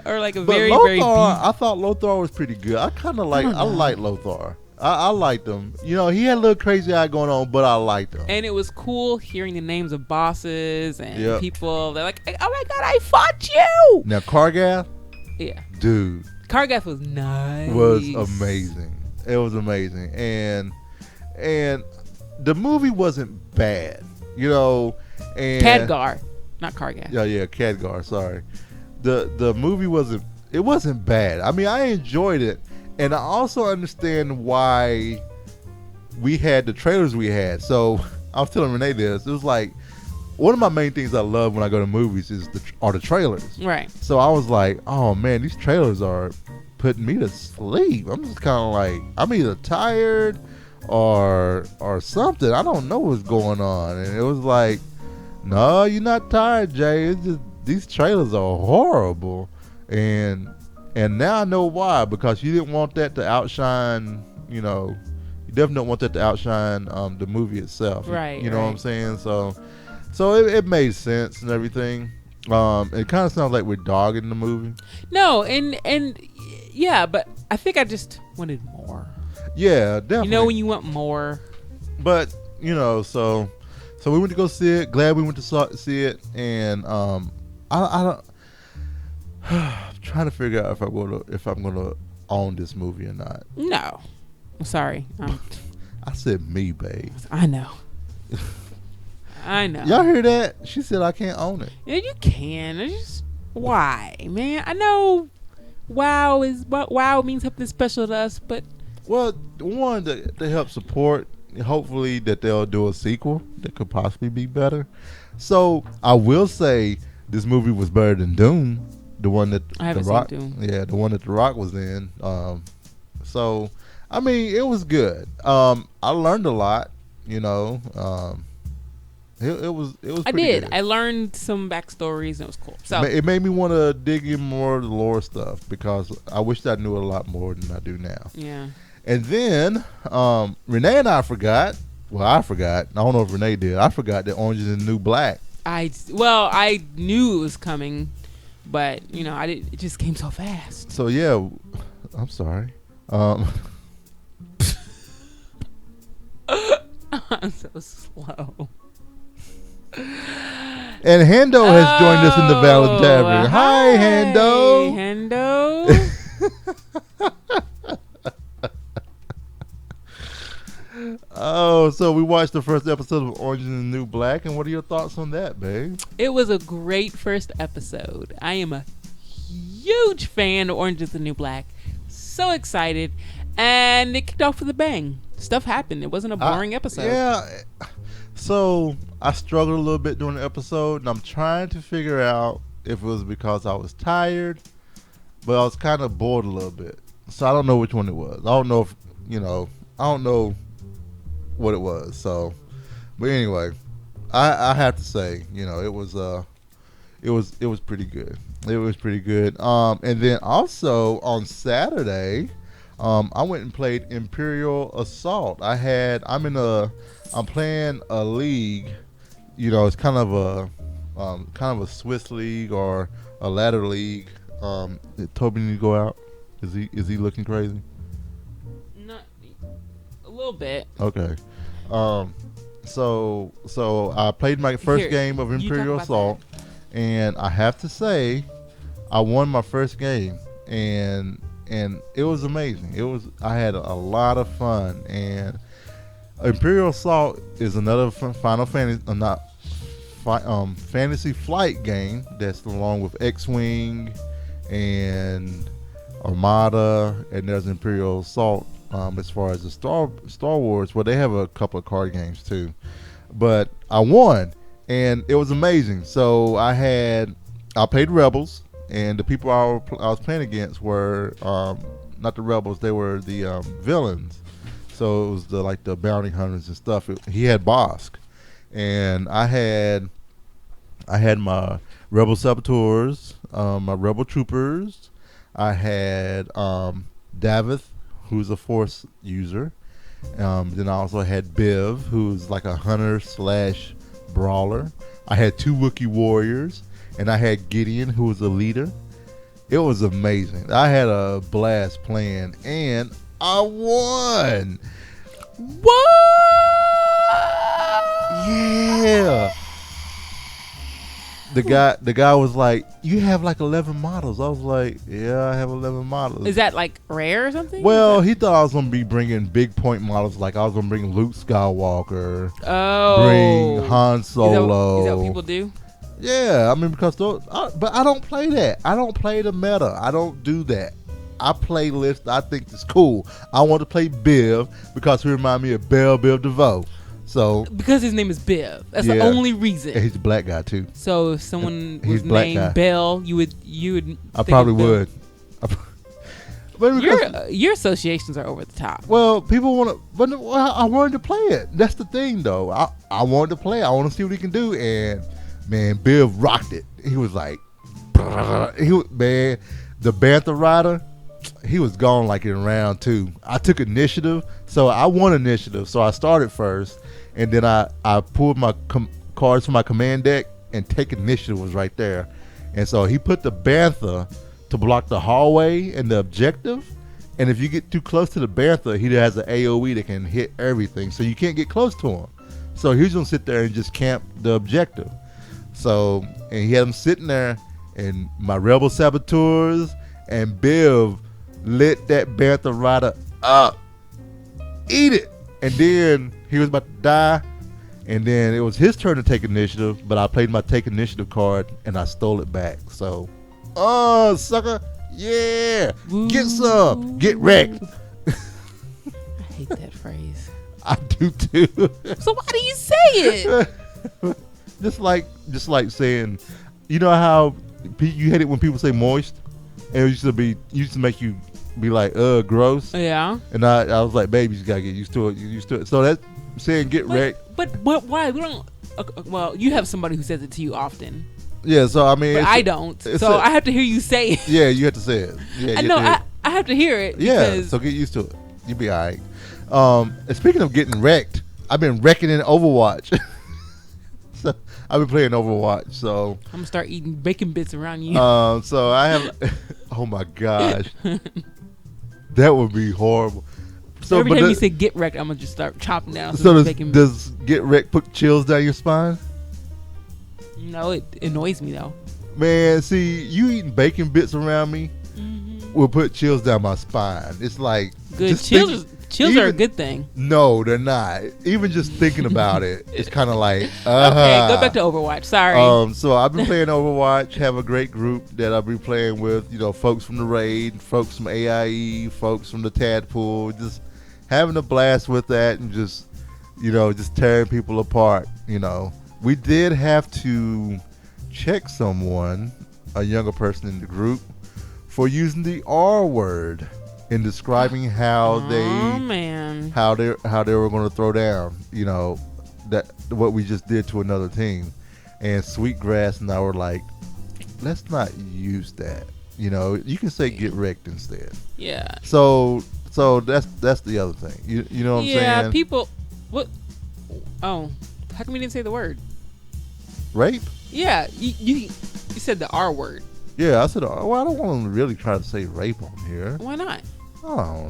or like a but very Lothar, very. I thought Lothar was pretty good. I like Lothar. I liked him. You know, he had a little crazy eye going on, but I liked him. And it was cool hearing the names of bosses and people. They're like, oh my god, I fought you. Now Kargath. Yeah. Dude. Kargath was nice. Was amazing. It was amazing, and the movie wasn't bad. You know. And Khadgar, not Kargath. Yeah, Khadgar. Sorry, the movie wasn't bad. I mean, I enjoyed it, and I also understand why we had the trailers we had. So I was telling Renee this. It was like one of my main things I love when I go to movies are the trailers. Right. So I was like, oh man, these trailers are putting me to sleep. I'm just kind of like, I'm either tired or something. I don't know what's going on, and it was like. No, you're not tired, Jay. It's just these trailers are horrible, and now I know why, because you didn't want that to outshine. You know, you definitely don't want that to outshine the movie itself. Right. You know what I'm saying? So it made sense and everything. It kind of sounds like we're dogging the movie. No, and yeah, but I think I just wanted more. Yeah, definitely. You know when you want more. But so we went to go see it. Glad we went to see it, and I don't. I'm trying to figure out if I'm gonna own this movie or not. No, I'm sorry. I said me, babe. I know. I know. Y'all hear that? She said I can't own it. Yeah, you can. It's just why, man? I know. WoW means something special to us, but Well, one to help support. Hopefully that they'll do a sequel that could possibly be better. So I will say this movie was better than Doom, the one that I haven't The Rock, seen Doom. Yeah, the one that The Rock was in. So I mean, it was good. I learned a lot. It was. I pretty did. good. I learned some backstories and it was cool. So It made me want to dig in more of the lore stuff because I wish I knew a lot more than I do now. yeah. And then Renee and I forgot. Well, I forgot. I don't know if Renee did. I forgot that Orange is the New Black. I knew it was coming, but it just came so fast. So yeah, I'm sorry. I'm so slow. And Hendo has joined us in the Valentine. Hi, Hendo. Hendo. Oh, so we watched the first episode of Orange is the New Black, and what are your thoughts on that, babe? It was a great first episode. I am a huge fan of Orange is the New Black. So excited. And it kicked off with a bang. Stuff happened. It wasn't a boring episode. Yeah. So I struggled a little bit during the episode, and I'm trying to figure out if it was because I was tired, but I was kind of bored a little bit. So I don't know which one it was. I don't know if, I don't know what it was. So, but anyway, I have to say, it was pretty good. It was pretty good. And then also on Saturday, I went and played Imperial Assault. I'm playing a league. It's kind of a Swiss league or a ladder league. Did Toby need to go out? Is he looking crazy? Not a little bit. Okay. So I played my first game of you talk Imperial about Assault, and I have to say, I won my first game, and it was amazing. I had a lot of fun, and Imperial Assault is another Final Fantasy, Fantasy Flight game that's along with X-Wing and Armada, and there's Imperial Assault. As far as the Star Wars, well, they have a couple of card games too, but I won, and it was amazing. So I played Rebels, and the people I was playing against were not the Rebels; they were the villains. So it was the bounty hunters and stuff. He had Bosk, and I had my Rebel Saboteurs, my Rebel Troopers. I had Davith, who's a Force user. Then I also had Biv, who's like a hunter / brawler. I had 2 Wookiee warriors, and I had Gideon, who was a leader. It was amazing. I had a blast playing, and I won. What? Yeah. The guy was like, "You have like 11 models." I was like, "Yeah, I have 11 models." Is that like rare or something? Well, he thought I was gonna be bringing big point models, like I was gonna bring Luke Skywalker, bring Han Solo. Is that what people do? Yeah, I mean, because but I don't play that. I don't play the meta. I don't do that. I play lists I think it's cool. I want to play Biv because he remind me of Biv DeVoe. So Because his name is Biv. That's Yeah. the only reason. and he's a black guy too. So if someone He's was black named guy. Bell, you would. I think probably of Bill. would. But because, Your associations are over the top. well, people want to, but I wanted to play it. That's the thing, though. I wanted to play. I want to see what he can do, and man, Bill rocked it. He was like, man, the Bantha Rider. he was gone like in round 2. I took initiative, so I won initiative. So I started first, and then I pulled my cards from my command deck, and take initiative was right there. And so he put the Bantha to block the hallway and the objective. And if you get too close to the Bantha, he has an AoE that can hit everything. So you can't get close to him. So he's going to sit there and just camp the objective. So, and he had him sitting there, and my Rebel Saboteurs and Biv lit that Bantha Rider up. Eat it! And then he was about to die. And then it was his turn to take initiative, but I played my take initiative card, and I stole it back. So, oh, sucker. Yeah. Woo. Get some. Get wrecked. I hate that phrase. I do too. So why do you say it? just like saying, you know how you hate it when people say moist, and it used to make you be like, gross. Yeah. And I was like, baby, you gotta get used to it. You used to it. So that's saying get wrecked. But why we don't? Well, you have somebody who says it to you often. Yeah. So I mean, But I don't. So I have to hear you say it. Yeah, you have to say it. Yeah. I know. I have to hear it. Yeah. Because So get used to it. You'll be all right. And speaking of getting wrecked, I've been wrecking in Overwatch. So I've been playing Overwatch. So I'm gonna start eating bacon bits around you. so I have. Oh my gosh, that would be horrible. So Every time you say get wrecked, I'm gonna just start chopping down. So bacon does get wrecked put chills down your spine? No, it annoys me though. Man, see, you eating bacon bits around me will put chills down my spine. It's like Good just chills. Chills are a even- good thing. No, they're not. Even just thinking about it, it's kind of like Okay, go back to Overwatch. Sorry. So I've been playing Overwatch. Have a great group that I'll be playing with. You know, folks from the raid, folks from AIE, folks from the Tadpool. Just having a blast with that, and just just tearing people apart. You know, we did have to check someone, a younger person in the group, for using the R word in describing how they were going to throw down. You know, that what we just did to another team. And Sweetgrass and I were like, let's not use that. You know, you can say get wrecked instead. Yeah. So that's the other thing. You know what I'm saying? Yeah, people. What? Oh, how come you didn't say the word? Rape? Yeah, you said the R word. Yeah, I said. Well, I don't want to really try to say rape on here. Why not? I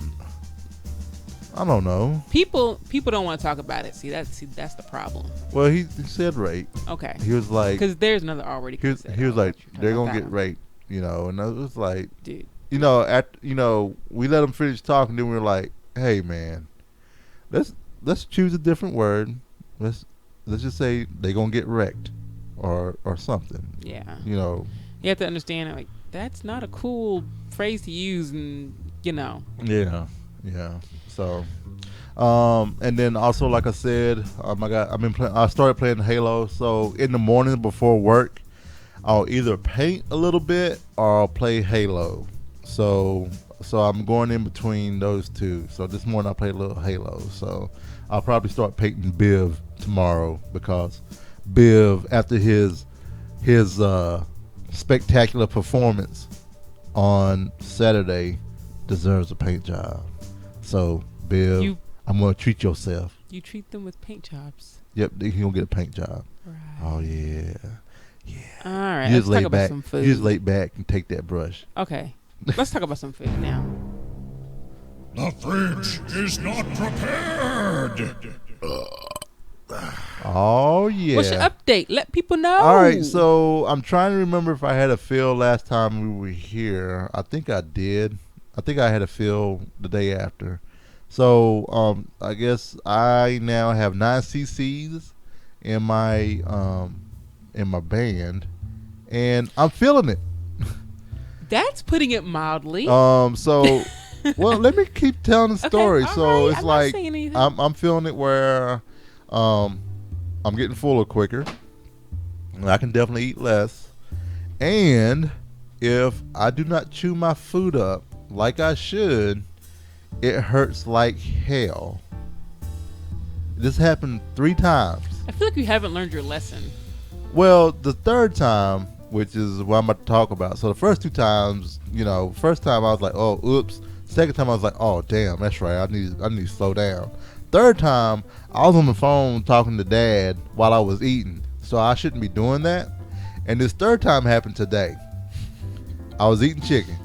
don't know. People don't want to talk about it. See, that's the problem. Well, he said rape. Okay. He was like, because there's another R word. He was like, they're gonna get raped. You know, and I was like, dude. You know, we let him finish talking. Then we were like, hey man, let's choose a different word. Let's just say they're gonna get wrecked, or something. Yeah. You know. You have to understand, like, that's not a cool phrase to use, and Yeah. So, and then also, like I said, I started playing Halo. So in the morning before work, I'll either paint a little bit or I'll play Halo. So I'm going in between those two. So this morning I played a little Halo. So I'll probably start painting Biv tomorrow, because Biv, after his spectacular performance on Saturday, deserves a paint job. So Biv, I'm gonna treat yourself. You treat them with paint jobs. Yep, he gonna get a paint job. Right. Oh yeah. All right. Let's talk about some food. You just lay back and take that brush. Okay. Let's talk about some food now. The fridge is not prepared. Oh yeah. What's your update? Let people know. All right, so I'm trying to remember if I had a fill last time we were here. I think I did. I think I had a fill the day after. So I guess I now have 9 CCs in my band, and I'm feeling it. That's putting it mildly. So well, let me keep telling the story. Okay, so right. it's I'm like not saying anything. I'm feeling it where I'm getting fuller quicker. I can definitely eat less, and if I do not chew my food up like I should, it hurts like hell. This happened 3 times. I feel like you haven't learned your lesson. Well, the third time, which is what I'm about to talk about. So the first 2 times, first time I was like, oh, oops. Second time I was like, oh, damn, that's right. I need to slow down. Third time, I was on the phone talking to Dad while I was eating, so I shouldn't be doing that. And this third time happened today. I was eating chicken,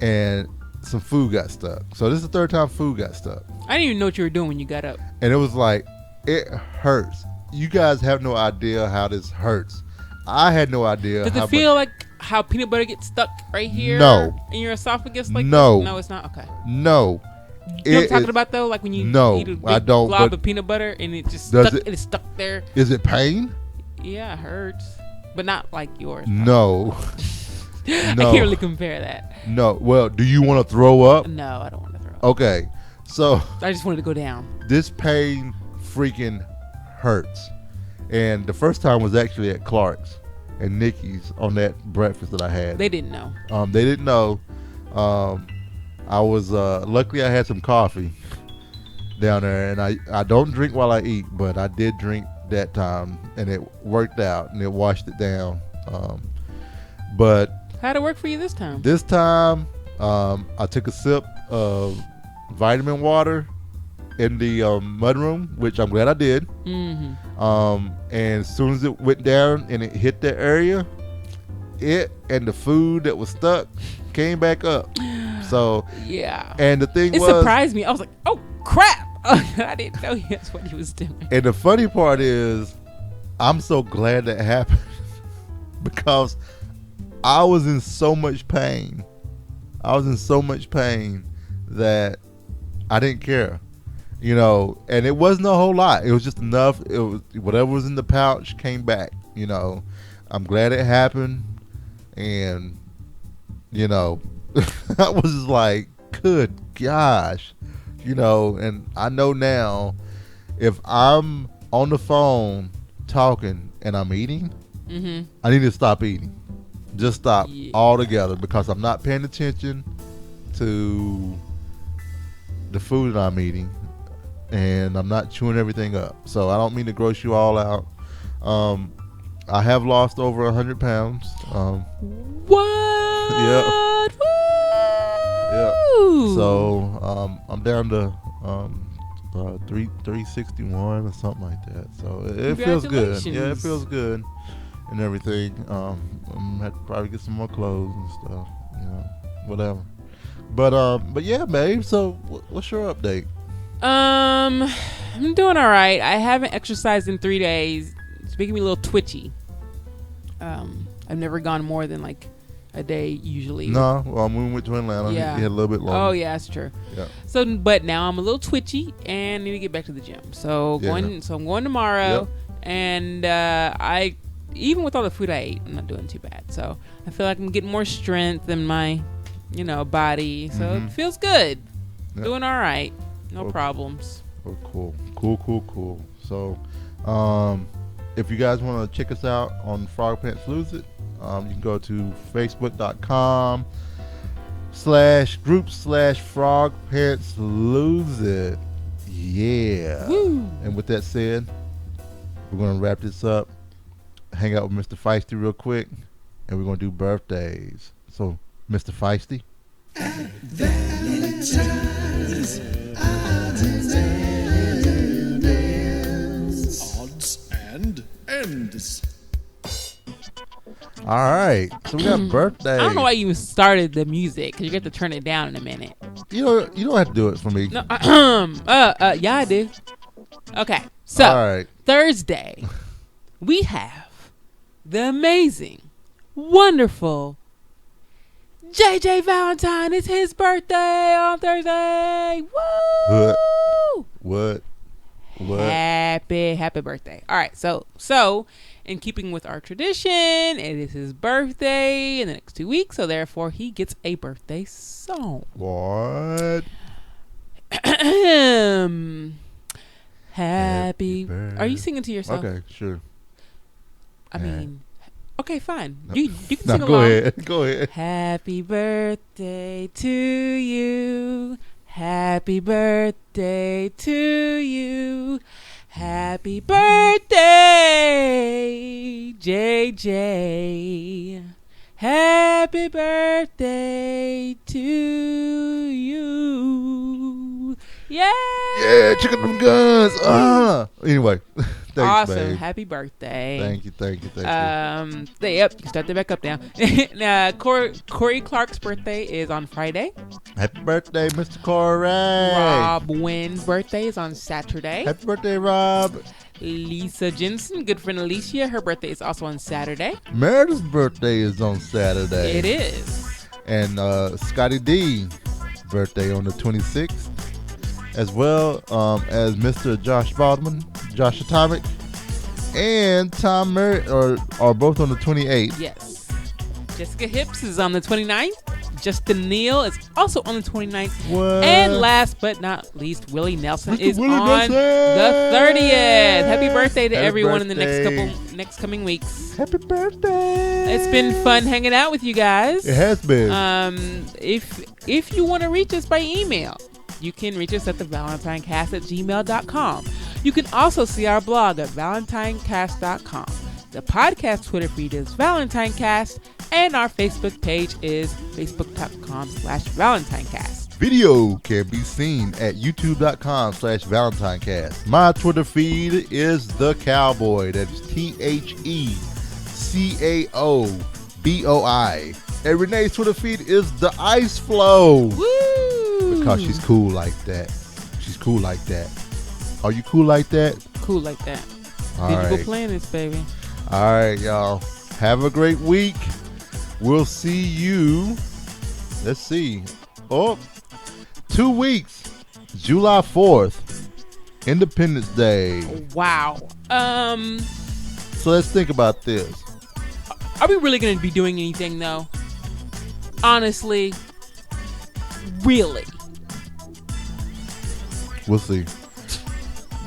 and some food got stuck. So this is the third time food got stuck. I didn't even know what you were doing when you got up. And it was like, it hurts. You guys have no idea how this hurts. I had no idea. Does it feel like how peanut butter gets stuck right here? No. In your esophagus? Like no. No, it's not? Okay. No. You know what I'm talking about, though? Like when you eat a big glob of peanut butter and it just it's stuck there. Is it pain? Yeah, it hurts. But not like yours. No. No. I can't really compare that. No. Well, do you want to throw up? No, I don't want to throw up. Okay. So I just wanted to go down. This pain freaking hurts. And the first time was actually at Clarke's and Nikki's on that breakfast that I had. They didn't know. They didn't know. I was luckily I had some coffee down there, and I don't drink while I eat, but I did drink that time, and it worked out, and it washed it down. But how'd it work for you this time? This time, I took a sip of vitamin water in the mudroom, which I'm glad I did. Mm-hmm. And as soon as it went down and it hit that area, it and the food that was stuck came back up. So yeah. And the thing it surprised me. I was like, oh crap! I didn't know that's what he was doing. And the funny part is, I'm so glad that happened because I was in so much pain. I was in so much pain that I didn't care, and it wasn't a whole lot. It was just enough. It was whatever was in the pouch came back, I'm glad it happened. And, I was just like, good gosh, and I know now if I'm on the phone talking and I'm eating, mm-hmm. I need to stop eating. Just stop altogether because I'm not paying attention to the food that I'm eating and I'm not chewing everything up. So I don't mean to gross you all out. I have lost over 100 pounds. What? Yeah. Yeah. So I'm down to 361 or something like that. So it feels good. Yeah, it feels good and everything. I'm gonna have to probably get some more clothes and stuff. Whatever. But yeah, babe. So what's your update? I'm doing all right. I haven't exercised in 3 days. It's making me a little twitchy. I've never gone more than like a day usually. No, well, when we went to Atlanta, yeah. You had a little bit longer. Oh yeah, that's true. Yeah. So, but now I'm a little twitchy and need to get back to the gym. So I'm going tomorrow, yep. And I even with all the food I ate, I'm not doing too bad. So I feel like I'm getting more strength in my, body. So mm-hmm. It feels good. Yep. Doing all right. No problems. Oh, cool. So, if you guys want to check us out on Frog Pants Lose It, you can go to facebook.com/group/Frog Pants Lose It. Yeah. Woo. And with that said, we're going to wrap this up, hang out with Mr. Feisty real quick, and we're going to do birthdays. So, Mr. Feisty. Valentine's odds and ends. All right, so we got birthdays. I don't know why you started the music because you get to turn it down in a minute. You don't have to do it for me. No, yeah, I do. Okay, so all right. Thursday, we have the amazing, wonderful JJ Valentine. It's his birthday on Thursday. Woo! What? Happy birthday. All right, so in keeping with our tradition, it is his birthday in the next 2 weeks, so therefore he gets a birthday song. What? Happy Are you singing to yourself? Okay, sure. I mean, okay, fine. You can no, sing along. Go ahead. Happy birthday to you. Happy birthday to you. Happy birthday, JJ. Happy birthday to you. Yeah. Yeah, check out them guns. Anyway, thanks, Awesome. babe. Happy birthday. Thank you. Yep, you can start that back up now. Now, Corey Clarke's birthday is on Friday. Happy birthday, Mr. Corey. Rob Wynn's birthday is on Saturday. Happy birthday, Rob. Lisa Jensen, good friend Alicia, her birthday is also on Saturday. Meredith's birthday is on Saturday. It is. And Scotty D, birthday on the 26th, as well as Mr. Josh Baldwin, Josh Atomic, and Tom Merritt are both on the 28th. Yes. Jessica Hips is on the 29th. Justin Neal is also on the 29th. What? And last but not least, Willie Nelson Mr. is Willie on Nelson. the 30th. Happy birthday to Happy everyone in the birthday. next coming weeks. Happy birthday. It's been fun hanging out with you guys. It has been. If you want to reach us by email, you can reach us at thevalentinecast@gmail.com. You can also see our blog at valentinecast.com. The podcast Twitter feed is ValentineCast, and our Facebook page is facebook.com/ValentineCast. Video can be seen at youtube.com/ValentineCast. My Twitter feed is The Cowboy. That's TheCaoboi. And Renee's Twitter feed is The Ice Flow. Woo! Because she's cool like that. She's cool like that. Are you cool like that? Cool like that. All Digital right. planets, baby. All right, y'all. Have a great week. We'll see you. Let's see. 2 weeks. July 4th. Independence Day. Wow. So let's think about this. Are we really going to be doing anything, though? Honestly. Really? We'll see.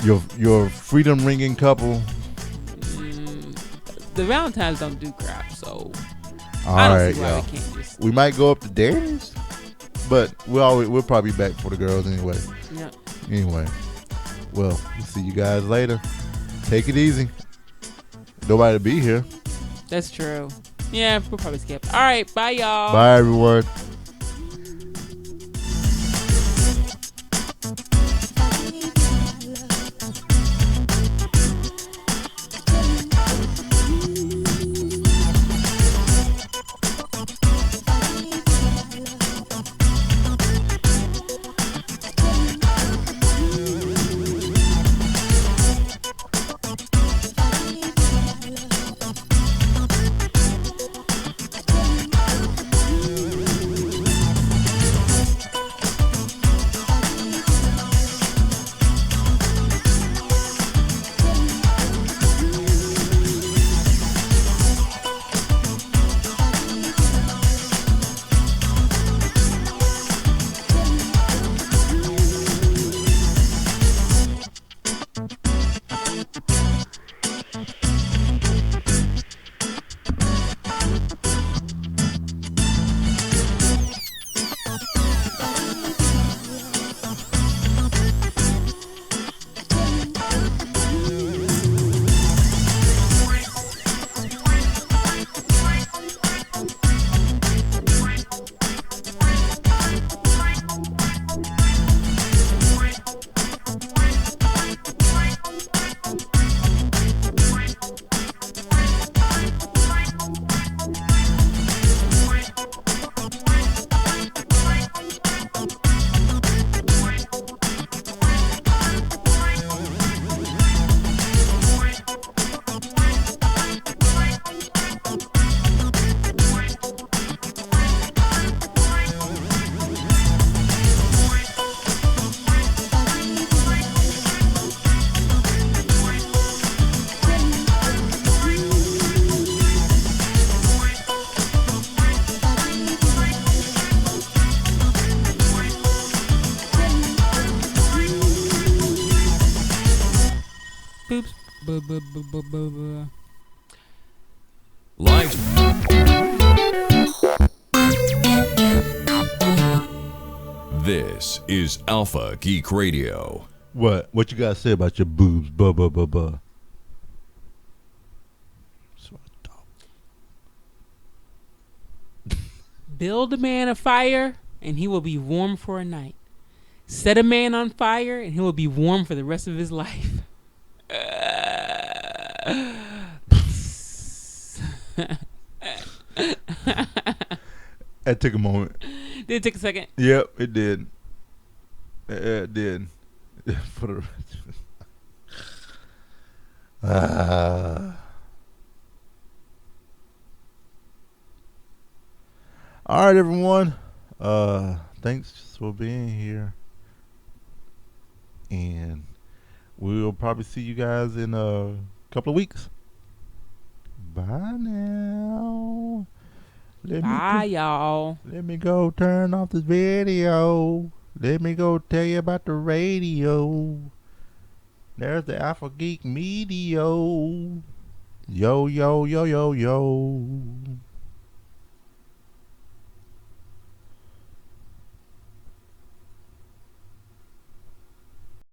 Your freedom ringing couple. The Valentines don't do crap, so All I don't right, see why y'all. we can't just. We might go up to Danny's, but we'll probably be back for the girls anyway. Yeah. Anyway, well, we'll see you guys later. Take it easy. Nobody to be here. That's true. Yeah, we'll probably skip. All right, bye, y'all. Bye, everyone. Live. This is Alpha Geek Radio. What? What you gotta say about your boobs? Buh, buh, buh, buh. So I thought. Build a man a fire, and he will be warm for a night. Set a man on fire, and he will be warm for the rest of his life. That took a moment. Did it take a second? Yep, it did. It did. For the all right, everyone. Thanks for being here, and we'll probably see you guys in a couple of weeks. Bye now. Bye, y'all. Let me go turn off this video. Let me go tell you about the radio. There's the Alpha Geek Media. Yo, yo, yo, yo, yo.